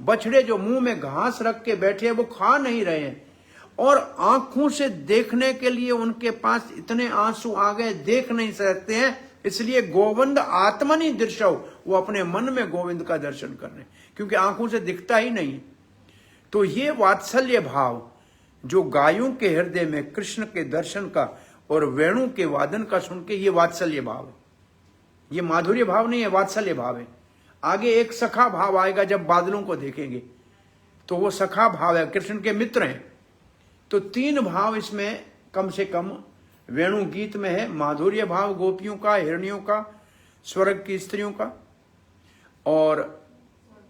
बछड़े जो मुंह में घास रख के बैठे हैं, वो खा नहीं रहे हैं, और आंखों से देखने के लिए उनके पास इतने आंसू आ गए, देख नहीं सकते हैं, इसलिए गोविंद आत्मनि दृश्यो, वो अपने मन में गोविंद का दर्शन कर रहे हैं, क्योंकि आंखों से दिखता ही नहीं। तो ये वात्सल्य भाव जो गायों के हृदय में कृष्ण के दर्शन का और वेणु के वादन का सुन के, ये वात्सल्य भाव है। ये माधुर्य भाव नहीं है, वात्सल्य भाव है। आगे एक सखा भाव आएगा जब बादलों को देखेंगे, तो वो सखा भाव है, कृष्ण के मित्र हैं। तो 3 भाव इसमें कम से कम वेणु गीत में है। माधुर्य भाव गोपियों का, हिरण्यों का, स्वर्ग की स्त्रियों का, और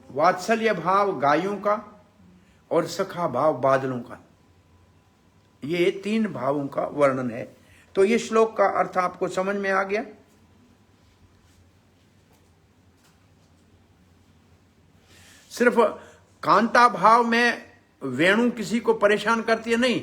वात्सल्य भाव गायों का, और सखा भाव बादलों का। ये 3 भावों का वर्णन है। तो ये श्लोक का अर्थ आपको समझ में आ गया। सिर्फ कांता भाव में वेणु किसी को परेशान करती है, नहीं,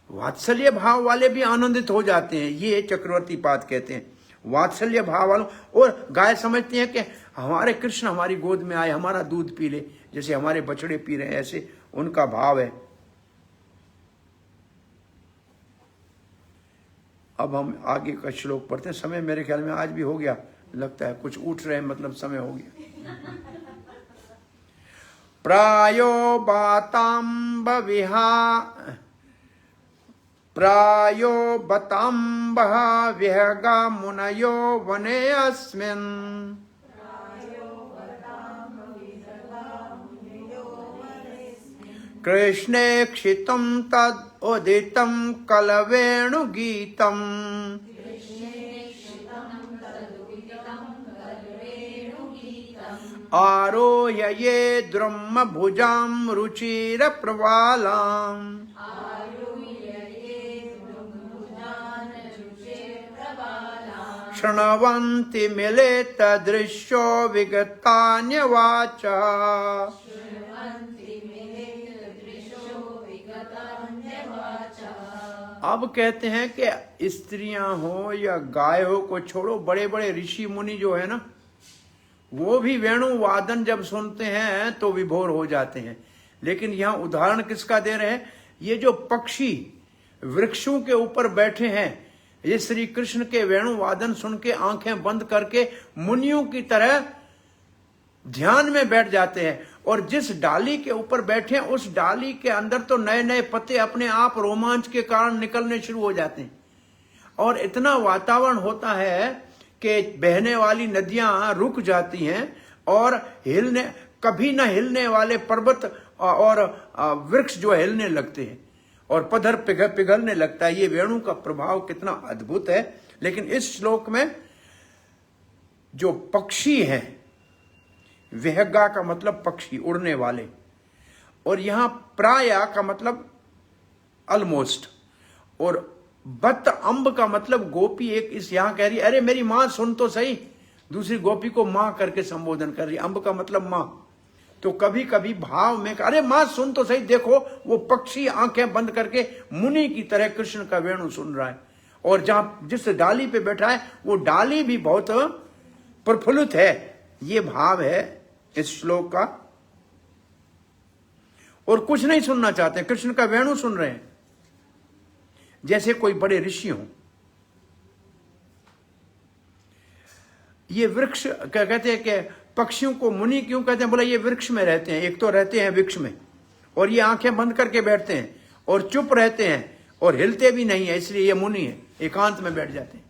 वात्सल्य भाव वाले भी आनंदित हो जाते हैं। ये चक्रवर्ती पाद कहते हैं, वात्सल्य भाव वालों। और गाय समझती है कि हमारे कृष्ण हमारी गोद में आए, हमारा दूध पी ले, जैसे हमारे बछड़े पी रहे हैं, ऐसे उनका भाव है। अब हम आगे का श्लोक पढ़ते हैं। समय मेरे ख्याल में आज भी हो गया, लगता है कुछ उठ रहे हैं, मतलब समय हो गया। प्रायो बाताम्ब विहगा मुनयो वने अस्मिन् कृष्णे क्षितं तद उदितं कलवेणुगीतम् आरोहये द्रुम भुजां रुचिर प्रवालाम् शृण्वन्ति मिलित दृश्यो विगतान्यवाचा। अब कहते हैं कि स्त्रियां हो या गाय हो को छोड़ो, बड़े बड़े ऋषि मुनि जो है ना, वो भी वेणु वादन जब सुनते हैं तो विभोर हो जाते हैं। लेकिन यहां उदाहरण किसका दे रहे हैं? ये जो पक्षी वृक्षों के ऊपर बैठे हैं, ये श्री कृष्ण के वेणु वादन सुन के आंखें बंद करके मुनियों की तरह ध्यान में बैठ जाते हैं। और जिस डाली के ऊपर बैठे हैं, उस डाली के अंदर तो नए नए पत्ते अपने आप रोमांच के कारण निकलने शुरू हो जाते हैं, और इतना वातावरण होता है कि बहने वाली नदियां रुक जाती हैं, और कभी न हिलने वाले पर्वत और वृक्ष जो हिलने लगते हैं, और पत्थर पिघलने लगता है। ये वेणु का प्रभाव कितना अद्भुत है। लेकिन इस श्लोक में जो पक्षी हैं, विहगा का मतलब पक्षी, उड़ने वाले, और यहां प्राया का मतलब ऑलमोस्ट, और बत अम्ब का मतलब गोपी। एक इस यहां कह रही, अरे मेरी मां सुन तो सही, दूसरी गोपी को मां करके संबोधन कर रही। अम्ब का मतलब मां। तो कभी कभी भाव में, अरे मां सुन तो सही, देखो वो पक्षी आंखें बंद करके मुनि की तरह कृष्ण का वेणु सुन रहा है, और जहां जिस डाली पे बैठा है वो डाली भी बहुत प्रफुल्लित है। ये भाव है इस श्लोक का। और कुछ नहीं सुनना चाहते, कृष्ण का वेणु सुन रहे हैं, जैसे कोई बड़े ऋषि हों। ये वृक्ष कहते हैं कि पक्षियों को मुनि क्यों कहते हैं? बोला ये वृक्ष में रहते हैं। एक तो रहते हैं वृक्ष में, और ये आंखें बंद करके बैठते हैं, और चुप रहते हैं, और हिलते भी नहीं है, इसलिए ये मुनि है, एकांत में बैठ जाते हैं।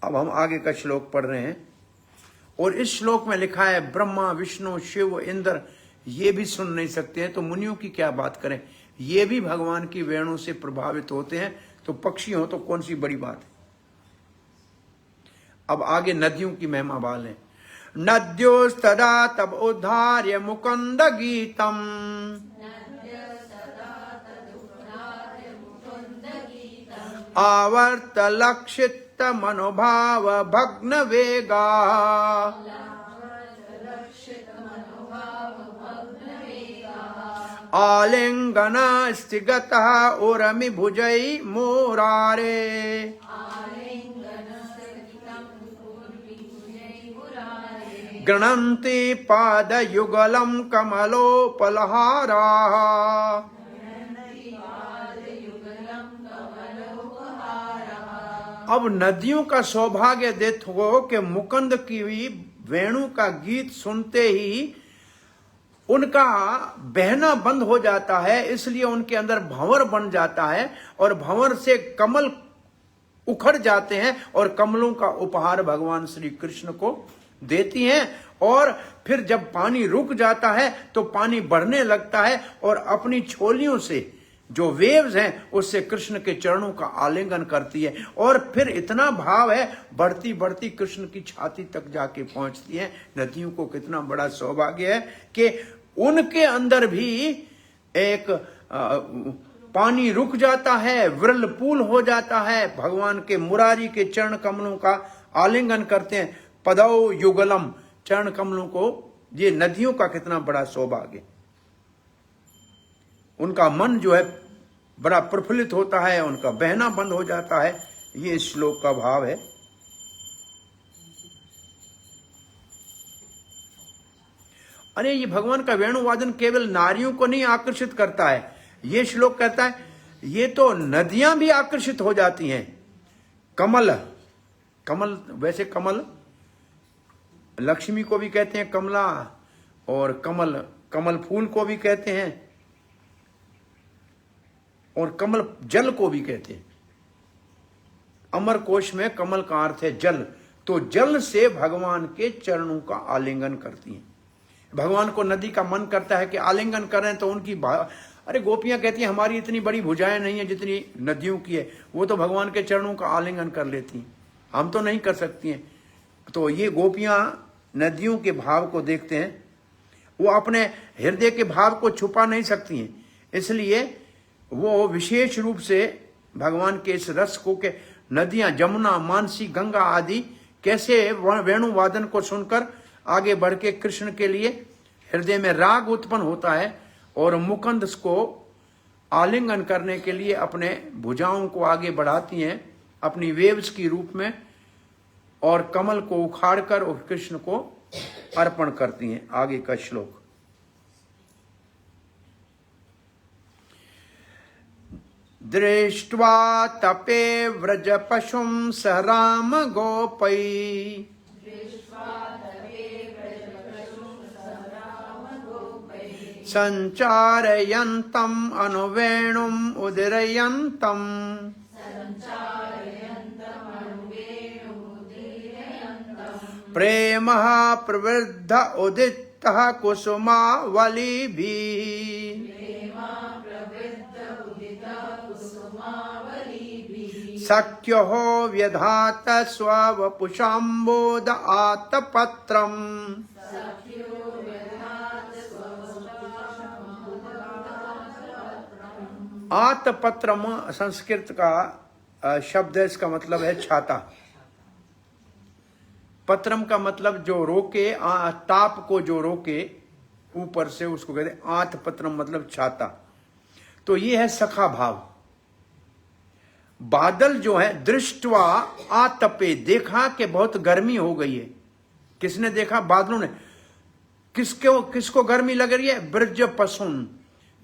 अब हम आगे का श्लोक पढ़ रहे हैं, और इस श्लोक में लिखा है ब्रह्मा विष्णु शिव इंद्र ये भी सुन नहीं सकते हैं, तो मुनियों की क्या बात करें। ये भी भगवान की वेणु से प्रभावित होते हैं, तो पक्षी हो तो कौन सी बड़ी बात है। अब आगे नदियों की महिमा बाल है। नद्योस्तदा तब उद्धार्य मुकुंद गीतम आवर्त लक्षित मनोभाव भग्न वेगा आलिंगन स्थिगतः उर्मि भुजै मुरारे। गृह्णन्ति पादयुगलं कमलोपलहाराः। अब नदियों का सौभाग्य देखो कि मुकुंद की वेणु का गीत सुनते ही उनका बहना बंद हो जाता है, इसलिए उनके अंदर भंवर बन जाता है और भंवर से कमल उखड़ जाते हैं और कमलों का उपहार भगवान श्री कृष्ण को देती हैं। और फिर जब पानी रुक जाता है तो पानी बढ़ने लगता है और अपनी छोलियों से जो वेव्स हैं उससे कृष्ण के चरणों का आलिंगन करती है और फिर इतना भाव है बढ़ती बढ़ती कृष्ण की छाती तक जाके पहुंचती है। नदियों को कितना बड़ा सौभाग्य है कि उनके अंदर भी एक पानी रुक जाता है, व्रलपूल हो जाता है, भगवान के मुरारी के चरण कमलों का आलिंगन करते हैं। पदौ युगलम, चरण कमलों को, ये नदियों का कितना बड़ा सौभाग्य। उनका मन जो है बड़ा प्रफुल्लित होता है, उनका बहना बंद हो जाता है। ये इस श्लोक का भाव है। अरे ये भगवान का वेणुवादन केवल नारियों को नहीं आकर्षित करता है, ये श्लोक कहता है ये तो नदियां भी आकर्षित हो जाती हैं। कमल, कमल वैसे कमल लक्ष्मी को भी कहते हैं कमला, और कमल कमल फूल को भी कहते हैं, और कमल जल को भी कहते हैं। अमर कोश में कमल का अर्थ है जल, तो जल से भगवान के चरणों का आलिंगन करती हैं। भगवान को नदी का मन करता है कि आलिंगन करें तो उनकी अरे गोपियां कहती हैं हमारी इतनी बड़ी भुजाएं नहीं है जितनी नदियों की है, वो तो भगवान के चरणों का आलिंगन कर लेती हैं, हम तो नहीं कर सकती हैं। तो ये गोपियां नदियों के भाव को देखते हैं, वो अपने हृदय के भाव को छुपा नहीं सकती हैं, इसलिए वो विशेष रूप से भगवान के इस रस को के नदियां जमुना, मानसी, गंगा आदि कैसे वेणुवादन को सुनकर आगे बढ़ के कृष्ण के लिए हृदय में राग उत्पन्न होता है और मुकुंद को आलिंगन करने के लिए अपने भुजाओं को आगे बढ़ाती हैं अपनी वेव्स की रूप में, और कमल को उखाड़कर और कृष्ण को अर्पण करती हैं। आगे का श्लोक। दृष्ट्वा तपे व्रज पशुं स राम गोपै संचारयन्तम् अनुवेणुम् उदीरयन्तम् प्रेमः प्रवृद्ध उदितः कुसुमावलिभिः सख्यो व्यधात स्ववपुषाम्बोध आतपत्रम् आतपत्रम संस्कृत का शब्द है, इसका मतलब है छाता। पत्रम का मतलब जो रोके, ताप को जो रोके ऊपर से, उसको कहते हैं आतपत्रम, मतलब छाता। तो ये है सखा भाव। बादल जो है दृष्टवा आतपे, देखा कि बहुत गर्मी हो गई है। किसने देखा? बादलों ने। किसको गर्मी लग रही है? ब्रज पशुन,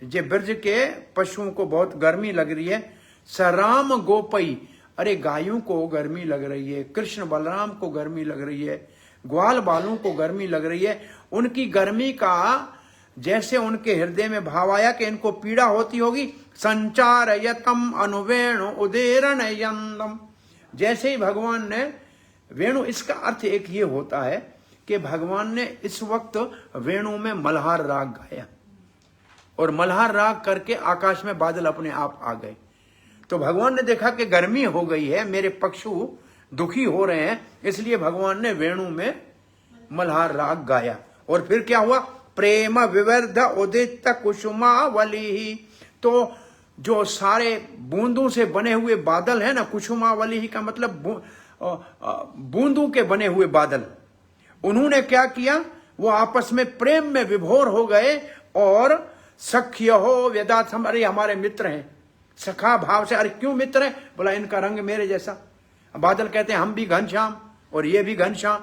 जे ब्रज के पशुओं को बहुत गर्मी लग रही है। सराम गोपई, अरे गायों को गर्मी लग रही है, कृष्ण बलराम को गर्मी लग रही है, ग्वाल बालों को गर्मी लग रही है। उनकी गर्मी का जैसे उनके हृदय में भाव आया कि इनको पीड़ा होती होगी। संचारयतम अनुवेणु उदीरणयन्तम, जैसे ही भगवान ने वेणु, इसका अर्थ एक ये होता है कि भगवान ने इस वक्त वेणु में मल्हार राग गाया, और मल्हार राग करके आकाश में बादल अपने आप आ गए। तो भगवान ने देखा कि गर्मी हो गई है, मेरे पशु दुखी हो रहे हैं, इसलिए भगवान ने वेणु में मल्हार राग गाया। और फिर क्या हुआ? प्रेम विवर्ध उदित कुसुमावली, तो जो सारे बूंदों से बने हुए बादल है ना, कुसुमावली का मतलब बूंदों के बने हुए बादल, उन्होंने क्या किया? वो आपस में प्रेम में विभोर हो गए और सख्य हो व्यदात, हमारे मित्र हैं, सखा भाव से। अरे क्यों मित्र है? बोला इनका रंग मेरे जैसा। बादल कहते हैं हम भी घनश्याम और ये भी घनश्याम।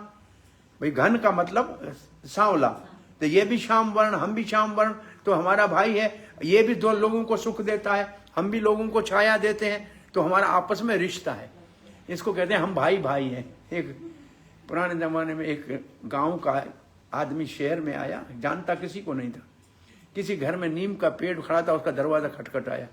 भाई घन का मतलब सांवला, तो ये भी श्याम वर्ण, हम भी श्याम वर्ण, तो हमारा भाई है। ये भी दो लोगों को सुख देता है, हम भी लोगों को छाया देते हैं, तो हमारा आपस में रिश्ता है। इसको कहते हैं हम भाई भाई हैं। एक पुराने जमाने में एक गांव का आदमी शहर में आया, जानता किसी को नहीं था। किसी घर में नीम का पेड़ खड़ा था, उसका दरवाजा खटखटाया,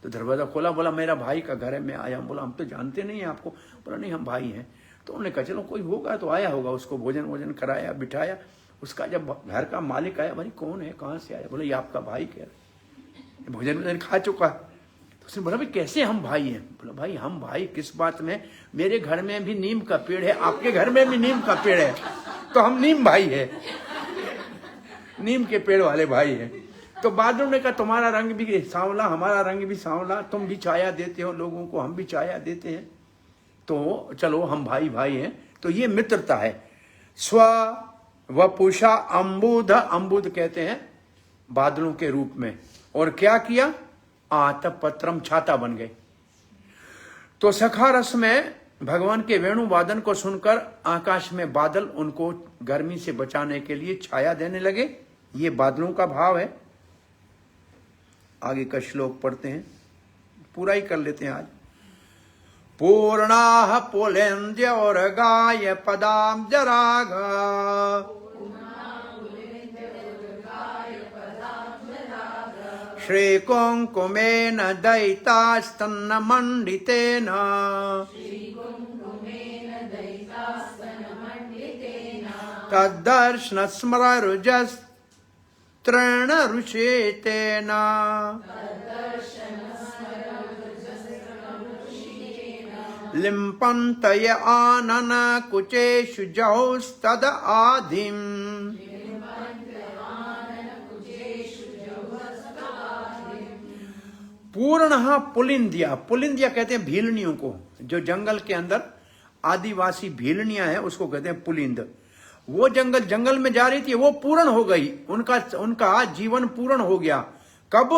तो दरवाजा खोला, बोला मेरा भाई का घर है, मैं आया। बोला हम तो जानते नहीं हैं आपको। बोला नहीं हम भाई हैं। तो उन्होंने कहा चलो कोई होगा तो आया होगा, उसको भोजन वोजन कराया, बिठाया। उसका जब घर का मालिक आया, भाई कौन है, कहाँ से आया? बोला ये आपका भाई कह रहे, भोजन वोजन खा चुका। तो उसने बोला भाई कैसे हम भाई हैं? बोला भाई हम भाई किस बात में, मेरे घर में भी नीम का पेड़ है, आपके घर में भी नीम का पेड़ है, तो हम नीम भाई है, नीम के पेड़ वाले भाई हैं। तो बादलों ने कहा तुम्हारा रंग भी सांवला, हमारा रंग भी सांवला, तुम भी छाया देते हो लोगों को, हम भी छाया देते हैं, तो चलो हम भाई भाई हैं। तो ये मित्रता है। स्व वपुषा अम्बुध, अम्बुध कहते हैं बादलों के रूप में। और क्या किया? आतपत्रम, छाता बन गए। तो सखा रस में भगवान के वेणु वादन को सुनकर आकाश में बादल उनको गर्मी से बचाने के लिए छाया देने लगे। ये बादलों का भाव है। आगे का श्लोक पढ़ते हैं, पूरा ही कर लेते हैं आज। पूर्णाः पुलेन्द्य और गाय पदाम जराग, श्री कुंकुमेन दयितास्तन्न मंडितेन, तद्दर्शन स्मररुजस्तृण रुचेतेन, लिम्पन्तय आनन कुचेषु जहौस्तद आधिम्, पूर्णः पुलिंदिया, पुलिंदिया कहते हैं भीलनियों को। जो जंगल के अंदर आदिवासी भीलनियां हैं उसको कहते हैं पुलिंद। वो जंगल में जा रही थी, वो पूर्ण हो गई, उनका जीवन पूर्ण हो गया। कब?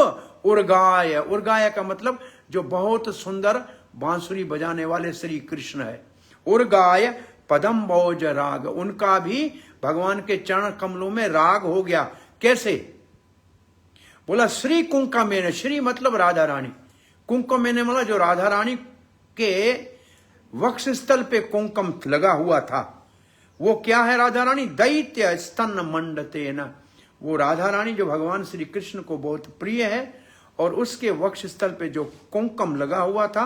उर्गाय, उर्गाय का मतलब जो बहुत सुंदर बांसुरी बजाने वाले श्री कृष्ण है। उर्गाय पदम भोज राग, उनका भी भगवान के चरण कमलों में राग हो गया। कैसे? बोला श्री कुंकुमेन, श्री मतलब राधा रानी, कुंकुमेन मतलब जो राधा रानी के वक्ष स्थल पे कुंकुम लगा हुआ था, वो क्या है? राधा रानी दैत्य स्तन मंडतेन, वो राधा रानी जो भगवान श्री कृष्ण को बहुत प्रिय है, और उसके वक्ष स्थल पे जो कुंकुम लगा हुआ था।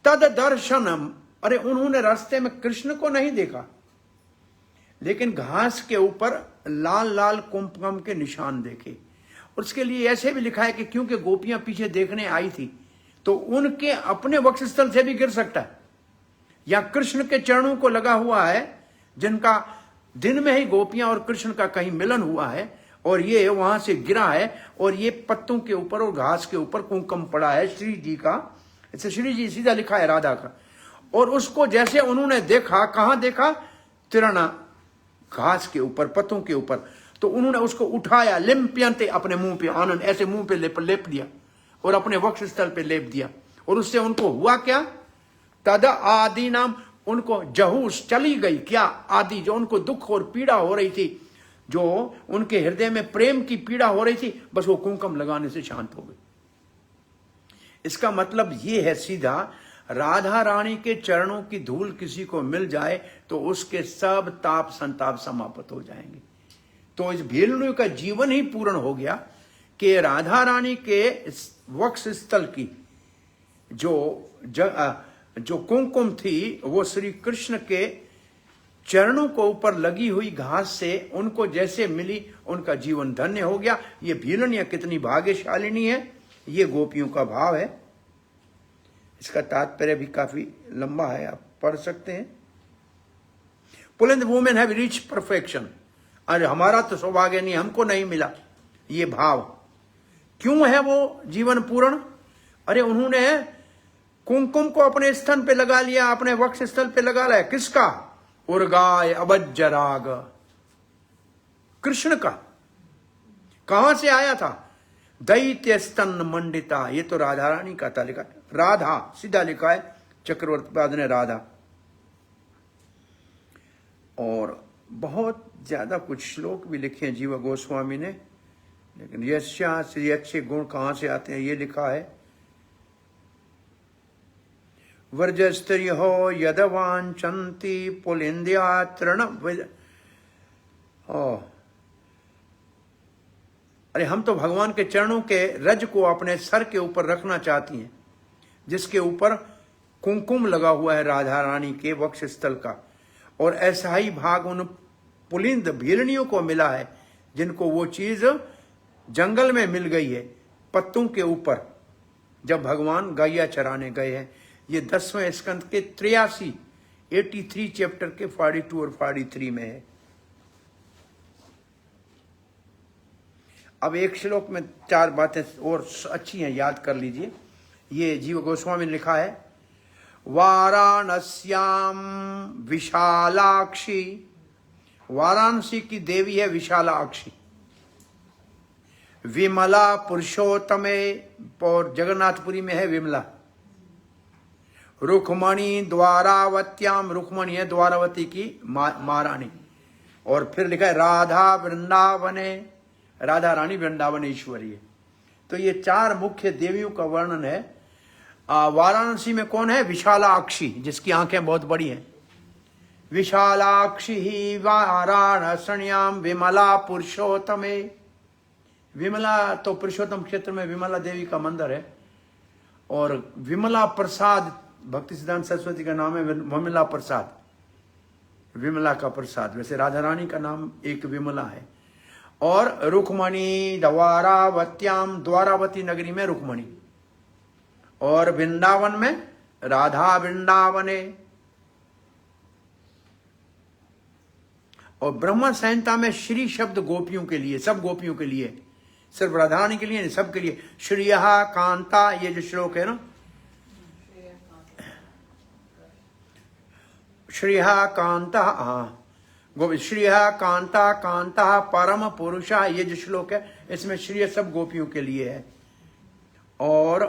तद दर्शनम, अरे उन्होंने रास्ते में कृष्ण को नहीं देखा, लेकिन घास के ऊपर लाल लाल कुंकुम के निशान देखे। और उसके लिए ऐसे भी लिखा है कि क्योंकि गोपियां पीछे देखने आई थी, तो उनके अपने वक्ष स्थल से भी गिर सकता है, या कृष्ण के चरणों को लगा हुआ है, जिनका दिन में ही गोपियां और कृष्ण का कहीं मिलन हुआ है, और ये वहां से गिरा है, और ये पत्तों के ऊपर और घास के ऊपर कुंकुम पड़ा है श्री जी का। ऐसे श्री जी सीधा लिखा है राधा का। और उसको जैसे उन्होंने देखा, कहां देखा? तिरना, घास के ऊपर, पत्तों के ऊपर। तो उन्होंने उसको उठाया, लिम्प्यंते, अपने मुंह पे, आनंद ऐसे मुंह पे लेप दिया, और अपने वक्ष स्थल पे लेप दिया। और उससे उनको हुआ क्या? तद आदि नाम, उनको जहूस चली गई। क्या? आदि, जो उनको दुख और पीड़ा हो रही थी, जो उनके हृदय में प्रेम की पीड़ा हो रही थी, बस वो कुंकुम लगाने से शांत हो गई। इसका मतलब ये है सीधा, राधा रानी के चरणों की धूल किसी को मिल जाए तो उसके सब ताप संताप समाप्त हो जाएंगे। तो इस भीलनी का जीवन ही पूर्ण हो गया कि राधा रानी के वक्ष स्थल की जो कुंकुम थी, वो श्री कृष्ण के चरणों को ऊपर लगी हुई घास से उनको जैसे मिली, उनका जीवन धन्य हो गया। ये भीलनियां कितनी भाग्यशालिनी है, ये गोपियों का भाव है। इसका तात्पर्य भी काफी लंबा है, आप पढ़ सकते हैं। पुलिंद वुमेन हैव रीच परफेक्शन, अरे हमारा तो सौभाग्य नहीं, हमको नहीं मिला ये भाव। क्यों है वो जीवन पूर्ण? अरे उन्होंने कुंकुम को अपने स्तन पे लगा लिया, अपने वक्ष स्थल पे लगा लिया। किसका? उर्गाय अबज्जराग, कृष्ण का। कहां से आया था? दैत्य स्तन मंडिता, ये तो राधा रानी का था लिखा, राधा सीधा लिखा है चक्रवर्ती पाद ने राधा। और बहुत ज्यादा कुछ श्लोक भी लिखे हैं जीवा गोस्वामी ने, लेकिन यस्या से अच्छे गुण कहां से आते हैं ये लिखा है। वर्ज स्त्री हो यदवांचंती पुलिंद्या तृण, अरे हम तो भगवान के चरणों के रज को अपने सर के ऊपर रखना चाहती हैं, जिसके ऊपर कुमकुम लगा हुआ है राधा रानी के वक्ष स्थल का। और ऐसा ही भाग उन पुलिंद भीलनियों को मिला है जिनको वो चीज जंगल में मिल गई है पत्तों के ऊपर, जब भगवान गैया चराने गए हैं। ये 10वें स्कंद के 83 चैप्टर के 42 और 43 में है। अब एक श्लोक में 4 बातें और अच्छी हैं, याद कर लीजिए। ये जीव गोस्वामी ने लिखा है, वाराणस्याम विशालाक्षी, वाराणसी की देवी है विशालाक्षी, विमला पुरुषोत्तमे, और जगन्नाथपुरी में है विमला। रुक्मणी द्वारावत्याम, रुक्मणी है द्वारावती की महारानी। और फिर लिखा है राधा वृंदावने, राधा रानी वृंदावनेश्वरी है। तो ये 4 मुख्य देवियों का वर्णन है। वाराणसी में कौन है? विशालाक्षी, जिसकी आंखें बहुत बड़ी हैं। विशालाक्षी ही वाराणस्याम विमला पुरुषोत्तमे, विमला तो पुरुषोत्तम क्षेत्र में विमला देवी का मंदिर है। और विमला प्रसाद, भक्ति सिद्धांत सरस्वती का नाम है विमला प्रसाद, विमला का प्रसाद। वैसे राधा रानी का नाम एक विमला है। और रुक्मणी द्वारावत्याम, द्वारावती नगरी में रुक्मणी, और वृंदावन में राधा वृंदावने। और ब्रह्म संहिता में श्री शब्द गोपियों के लिए, सब गोपियों के लिए, सिर्फ राधा रानी के लिए नहीं, सबके लिए। श्रिया कांता, ये जो श्लोक है ना, श्रिया कांता, हाँ श्रिया कांता कांता परम पुरुषा, ये जो श्लोक है इसमें श्री सब गोपियों के लिए है। और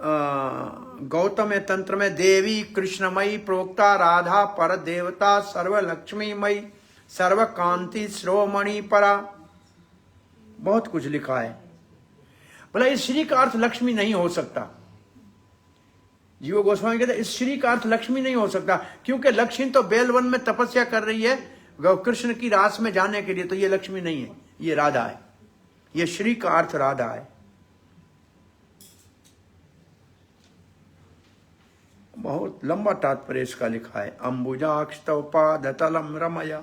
गौतम तंत्र में देवी कृष्णमयी प्रोक्ता राधा पर देवता सर्व लक्ष्मीमयी सर्व कांति श्रोमणि परा, बहुत कुछ लिखा है। बोला इस श्री का अर्थ लक्ष्मी नहीं हो सकता। जीव गोस्वामी कहते इस श्री का अर्थ लक्ष्मी नहीं हो सकता, क्योंकि लक्ष्मी तो बेलवन में तपस्या कर रही है कृष्ण की रास में जाने के लिए, तो ये लक्ष्मी नहीं है, ये राधा है। ये श्री का अर्थ राधा है। बहुत लंबा तात्पर्य इसका लिखा है। अंबुजाक्ष तव पादतलम रमया।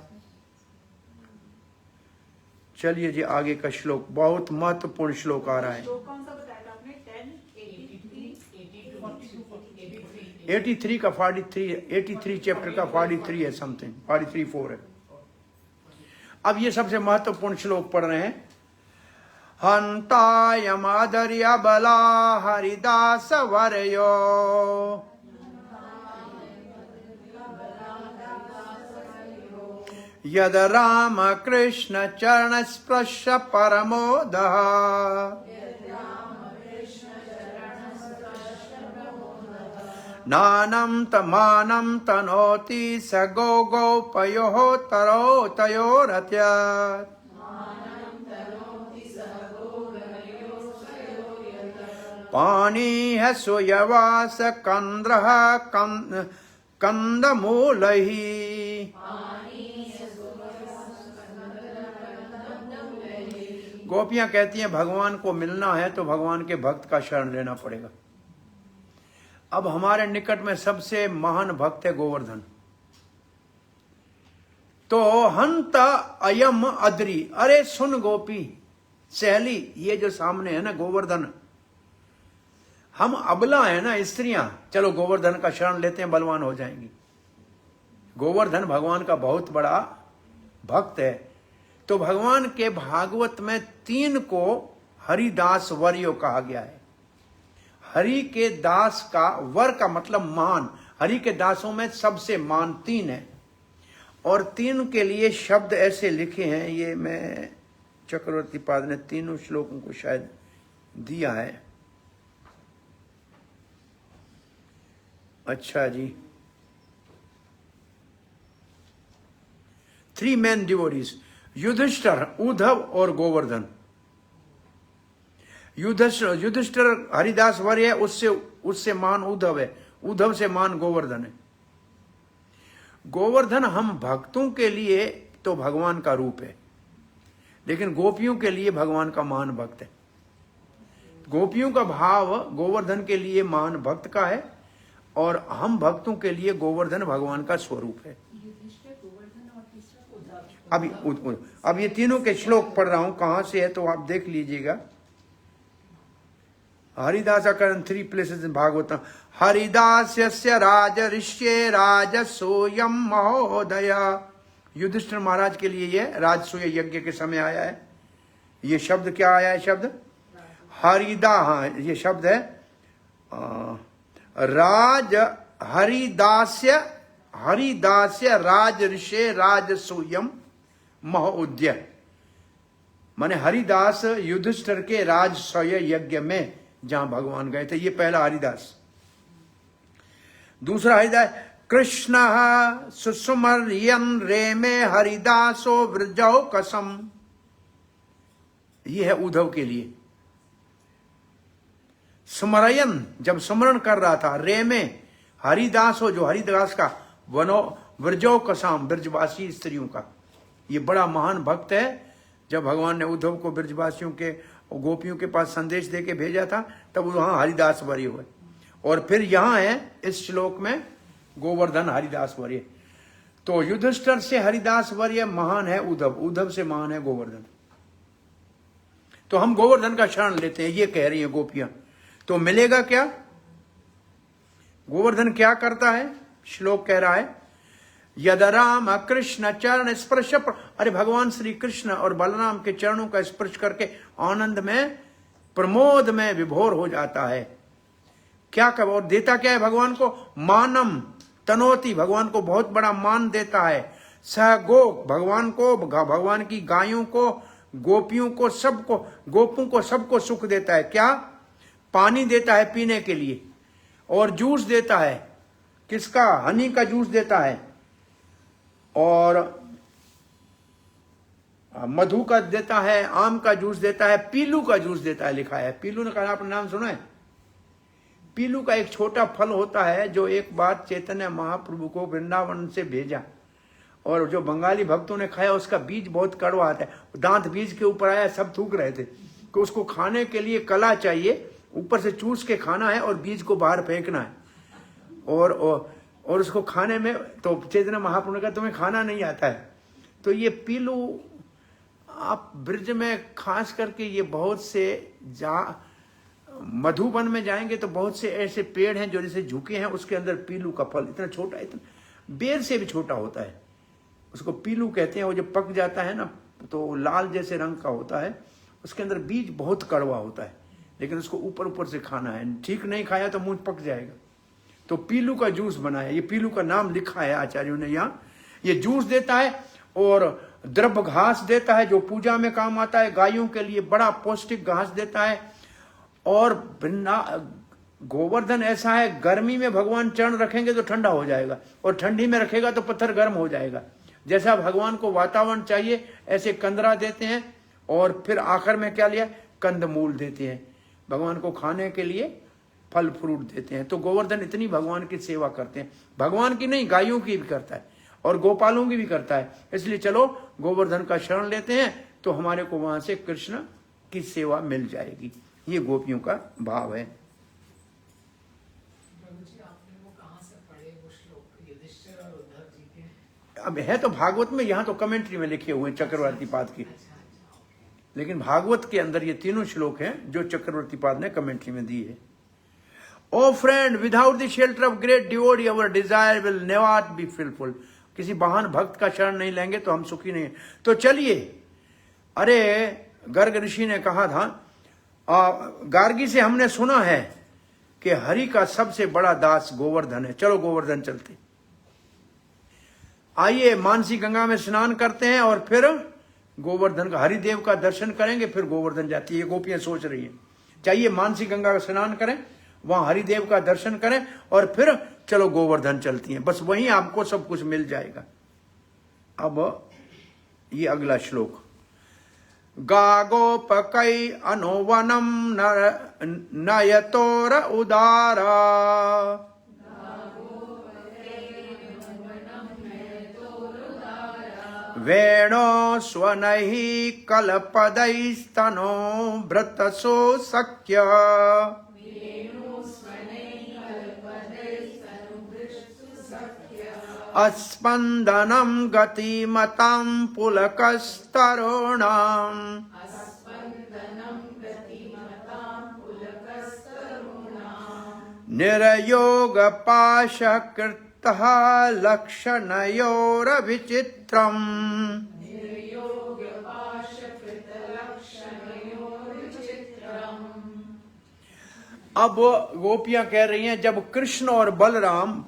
चलिए जी आगे का श्लोक, बहुत महत्वपूर्ण श्लोक आ रहा है। 83 का 43, 83 चैप्टर का 43 है, समथिंग 43-4 है। अब ये सबसे महत्वपूर्ण श्लोक पढ़ रहे हैं। हंतायमादर्य बला हरिदास वर्यो, यद राम कृष्ण चरण स्पर्श परमोदः, नानं तमानं तनोति स गो गोपयोः तरो तयोरत्यत्। पाणिः सुयवास कंद्रः कंदमूलैः, गोपियां कहती हैं भगवान को मिलना है तो भगवान के भक्त का शरण लेना पड़ेगा। अब हमारे निकट में सबसे महान भक्त है गोवर्धन। तो हंत अयम अद्री, अरे सुन गोपी सहेली, ये जो सामने है ना गोवर्धन, हम अबला है ना स्त्रियां, चलो गोवर्धन का शरण लेते हैं, बलवान हो जाएंगी। गोवर्धन भगवान का बहुत बड़ा भक्त है। तो भगवान के भागवत में 3 को हरिदास वर्यो कहा गया है। हरि के दास का, वर का मतलब मान, हरि के दासों में सबसे मान 3 है। और 3 के लिए शब्द ऐसे लिखे हैं, ये मैं चक्रवर्ती पाद ने तीनों श्लोकों को शायद दिया है। अच्छा जी, 3 मेन डिवोटीज, युधिष्ठिर, उद्धव और गोवर्धन। युधिष्ठिर हरिदास वर्य है, उससे मान उद्धव है, उद्धव से मान गोवर्धन है। गोवर्धन हम भक्तों के लिए तो भगवान का रूप है, लेकिन गोपियों के लिए भगवान का मान भक्त है। गोपियों का भाव गोवर्धन के लिए मान भक्त का है, और हम भक्तों के लिए गोवर्धन भगवान का स्वरूप है। अब ये तीनों के श्लोक पढ़ रहा हूं, कहां से है तो आप देख लीजिएगा। हरिदासाकरण 3 प्लेसेस इन भागवतम। हरिदास्य राजऋष्ये राजसूयम महोदय। युधिष्ठिर महाराज के लिए ये राजसूय यज्ञ के समय आया है। ये शब्द क्या आया है? शब्द हरिदा, हाँ ये शब्द है राज हरिदास्य, हरिदास्य राजऋषे राजसूयम महोदय, माने हरिदास युधिष्ठिर के राजसूय यज्ञ में जहां भगवान गए थे, ये पहला हरिदास। दूसरा हरिदास, कृष्ण सुस्मर्यन रेमे हरिदासो व्रजौ कसम, ये है उद्धव के लिए। स्मरयन, जब स्मरण कर रहा था, रेमे हरिदास हो, जो हरिदास का, वनो व्रजो कसाम, ब्रजवासी स्त्रियों का, ये बड़ा महान भक्त है। जब भगवान ने उद्धव को ब्रजवासियों के गोपियों के पास संदेश देके भेजा था, तब वहां हरिदास वर्य हुए। और फिर यहां है इस श्लोक में गोवर्धन हरिदास वर्य। तो युधिष्ठिर से हरिदास वर्य महान है उद्धव, उद्धव से महान है गोवर्धन। तो हम गोवर्धन का शरण लेते हैं, ये कह रही है गोपियां। तो मिलेगा क्या? गोवर्धन क्या करता है? श्लोक कह रहा है, यद राम कृष्ण चरण स्पर्श, अरे भगवान श्री कृष्ण और बलराम के चरणों का स्पर्श करके आनंद में, प्रमोद में विभोर हो जाता है। क्या कब, और देता क्या है भगवान को? मानम तनोति, भगवान को बहुत बड़ा मान देता है। सह गो, भगवान को, भगवान की गायों को, गोपियों को, सबको, गोपों को, सबको सुख देता है। क्या? पानी देता है पीने के लिए, और जूस देता है। किसका? हनी का जूस देता है, और मधु का देता है, आम का जूस देता है, पीलू का जूस देता है, लिखा है। पीलू ने कहा, आपने नाम सुना है? पीलू का एक छोटा फल होता है, जो एक बार चैतन्य महाप्रभु को वृंदावन से भेजा, और जो बंगाली भक्तों ने खाया, उसका बीज बहुत कड़वा आता है। दांत बीज के ऊपर आया, सब थूक रहे थे कि उसको खाने के लिए कला चाहिए, ऊपर से चूस के खाना है और बीज को बाहर फेंकना है। और उसको खाने में, तो चैतन्य महाप्रभु ने कहा, तुम्हें खाना नहीं आता है। तो ये पीलू, आप ब्रज में खास करके ये बहुत से मधुबन में जाएंगे तो बहुत से ऐसे पेड़ हैं जो जैसे झुके हैं, उसके अंदर पीलू का फल इतना छोटा, इतना बेर से भी छोटा होता है, उसको पीलू कहते हैं। वो जब पक जाता है ना, तो लाल जैसे रंग का होता है, उसके अंदर बीज बहुत कड़वा होता है, लेकिन उसको ऊपर ऊपर से खाना है, ठीक नहीं खाया तो मुंह पक जाएगा। तो पीलू का जूस बना है, ये पीलू का नाम लिखा है आचार्यों ने यहाँ। ये जूस देता है, और द्रव्य घास देता है, जो पूजा में काम आता है। गायों के लिए बड़ा पौष्टिक घास देता है। और गोवर्धन ऐसा है, गर्मी में भगवान चरण रखेंगे तो ठंडा हो जाएगा, और ठंडी में रखेगा तो पत्थर गर्म हो जाएगा। जैसा भगवान को वातावरण चाहिए, ऐसे कंदरा देते हैं। और फिर आखिर में क्या लिया? कंदमूल देते हैं, भगवान को खाने के लिए फल फ्रूट देते हैं। तो गोवर्धन इतनी भगवान की सेवा करते हैं, भगवान की नहीं, गायों की भी करता है, और गोपालों की भी करता है। इसलिए चलो गोवर्धन का शरण लेते हैं, तो हमारे को वहां से कृष्ण की सेवा मिल जाएगी। ये गोपियों का भाव है। अब है तो भागवत में, यहाँ तो कमेंट्री में लिखे हुए चक्रवर्ती पाद की, लेकिन भागवत के अंदर ये तीनों श्लोक हैं जो चक्रवर्ती पाद ने कमेंट्री में दी है। O friend, without the shelter of great devotee our desire will never be fulfilled. किसी महान भक्त का शरण नहीं लेंगे तो हम सुखी नहीं। तो चलिए, अरे गर्ग ऋषि ने कहा था, गार्गी से हमने सुना है कि हरि का सबसे बड़ा दास गोवर्धन है, चलो गोवर्धन चलते। आइए मानसी गंगा में स्नान करते हैं और फिर गोवर्धन का, हरिदेव का दर्शन करेंगे फिर गोवर्धन जाती है, ये गोपियां सोच रही हैं। चाहिए मानसी गंगा का स्नान करें, वहां हरिदेव का दर्शन करें और फिर चलो गोवर्धन चलती हैं, बस वहीं आपको सब कुछ मिल जाएगा। अब ये अगला श्लोक, गागोपकै अनुवनम नयतोर उदारा वेणो स्वनैः कलपदैस्तनो भृतसो सख्य अस्पन्दनं गतिमतां पुलकस्तरुणाम् निरयोगपाशकृतः लक्षणयोरविचित्रम्। अब गोपियां कह रही हैं, जब कृष्ण और बलराम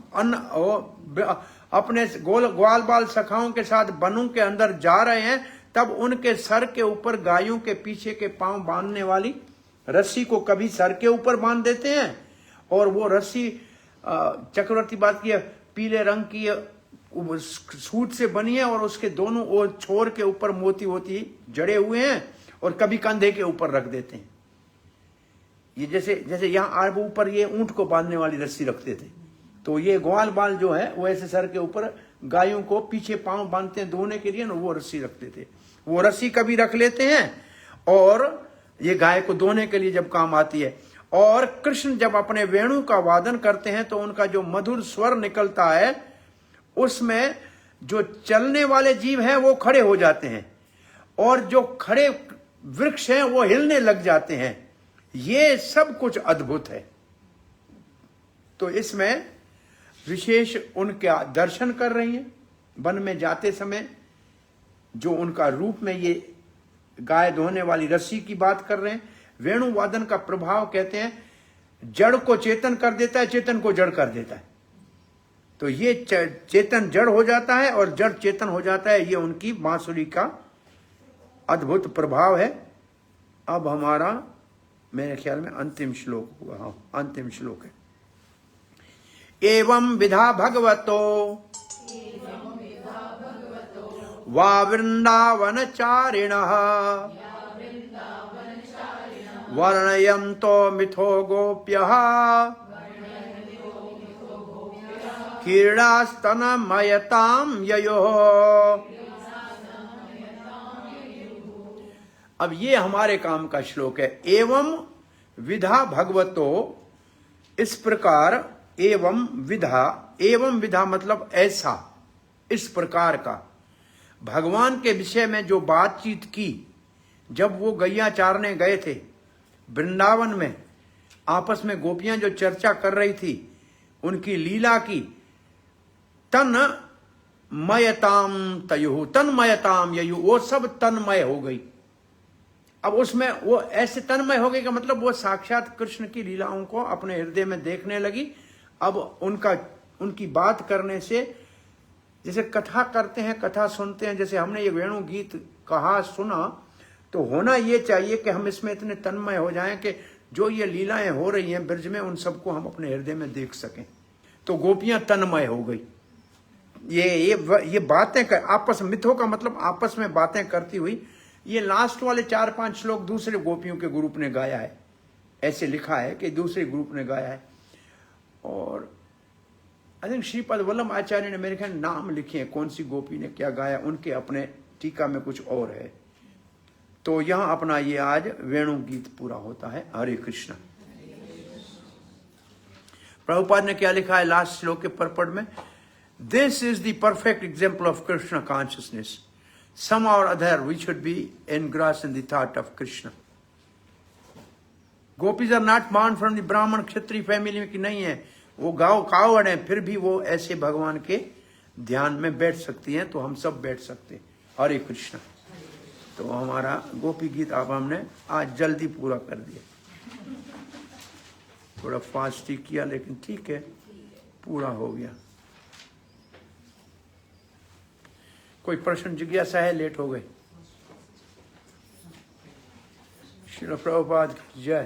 अपने ग्वाल बाल सखाओं के साथ वनों के अंदर जा रहे हैं, तब उनके सर के ऊपर गायों के पीछे के पांव बांधने वाली रस्सी को कभी सर के ऊपर बांध देते हैं, और वो रस्सी चक्रवर्ती बात की पीले रंग की सूत से बनी है और उसके दोनों ओर छोर के ऊपर मोती होती जड़े हुए हैं, और कभी कंधे के ऊपर रख देते हैं। ये जैसे यहाँ ऊपर ये ऊंट को बांधने वाली रस्सी रखते थे, तो ये ग्वाल बाल जो है वो ऐसे सर के ऊपर गायों को पीछे पांव बांधते हैं धोने के लिए ना, वो रस्सी रखते थे। वो रस्सी कभी रख लेते हैं और ये गाय को धोने के लिए जब काम आती है। और कृष्ण जब अपने वेणु का वादन करते हैं तो उनका जो मधुर स्वर निकलता है, उसमें जो चलने वाले जीव हैं वो खड़े हो जाते हैं और जो खड़े वृक्ष हैं वो हिलने लग जाते हैं। ये सब कुछ अद्भुत है। तो इसमें विशेष उनका दर्शन कर रही हैं वन में जाते समय, जो उनका रूप में ये गाय धोने वाली रस्सी की बात कर रहे हैं। वेणु वादन का प्रभाव कहते हैं जड़ को चेतन कर देता है, चेतन को जड़ कर देता है। तो ये चेतन जड़ हो जाता है और जड़ चेतन हो जाता है, ये उनकी बांसुरी का अद्भुत प्रभाव है। अब हमारा मेरे ख्याल में अंतिम श्लोक हुआ। हाँ, अंतिम श्लोक है, एवं विधा भगवतो वा वृंदावनचारिणः वर्णयन्तो मिथो गोप्यः क्रीडास्तनमयतां ययोः। अब ये हमारे काम का श्लोक है। एवं विधा भगवतो, इस प्रकार, एवं विधा मतलब ऐसा, इस प्रकार का भगवान के विषय में जो बातचीत की, जब वो गैया चारने गए थे वृंदावन में, आपस में गोपियां जो चर्चा कर रही थी उनकी लीला की, तन्मयताम तयुः, तन्मयताम ययु, वो सब तन्मय हो गई। अब उसमें वो ऐसे तन्मय हो गई का मतलब वो साक्षात कृष्ण की लीलाओं को अपने हृदय में देखने लगी। अब उनकी बात करने से, जैसे कथा करते हैं, कथा सुनते हैं, जैसे हमने ये वेणु गीत कहा सुना, तो होना ये चाहिए कि हम इसमें इतने तन्मय हो जाएं कि जो ये लीलाएं हो रही हैं ब्रज में उन सबको हम अपने हृदय में देख सकें। तो गोपियां तन्मय हो गई। ये बातें कर आपस, मिथो का मतलब आपस में बातें करती हुई। ये लास्ट वाले 4-5 श्लोक दूसरे गोपियों के ग्रुप ने गाया है, ऐसे लिखा है कि दूसरे ग्रुप ने गाया है। और आई थिंक श्रीपद वल्लभ आचार्य ने मेरे ख्याल नाम लिखे हैं कौन सी गोपी ने क्या गाया, उनके अपने टीका में कुछ और है। तो यहां अपना ये आज वेणु गीत पूरा होता है। हरे कृष्ण। प्रभुपाद ने क्या लिखा है लास्ट श्लोक के परपट में, this is the perfect example of Krishna consciousness, somehow or other we should be engrossed in the thought of Krishna. Gopis are not born from the Brahman Kshatriya family की नहीं है, वो कावड़ है, फिर भी वो ऐसे भगवान के ध्यान में बैठ सकती हैं। तो हम सब बैठ सकते हैं। हरे कृष्ण। तो हमारा गोपी गीत आप हमने आज जल्दी पूरा कर दिया, थोड़ा फास्ट ही किया लेकिन ठीक है, पूरा हो गया। कोई प्रश्न जिज्ञासा है? लेट हो गए? श्रील प्रभुपाद की जय।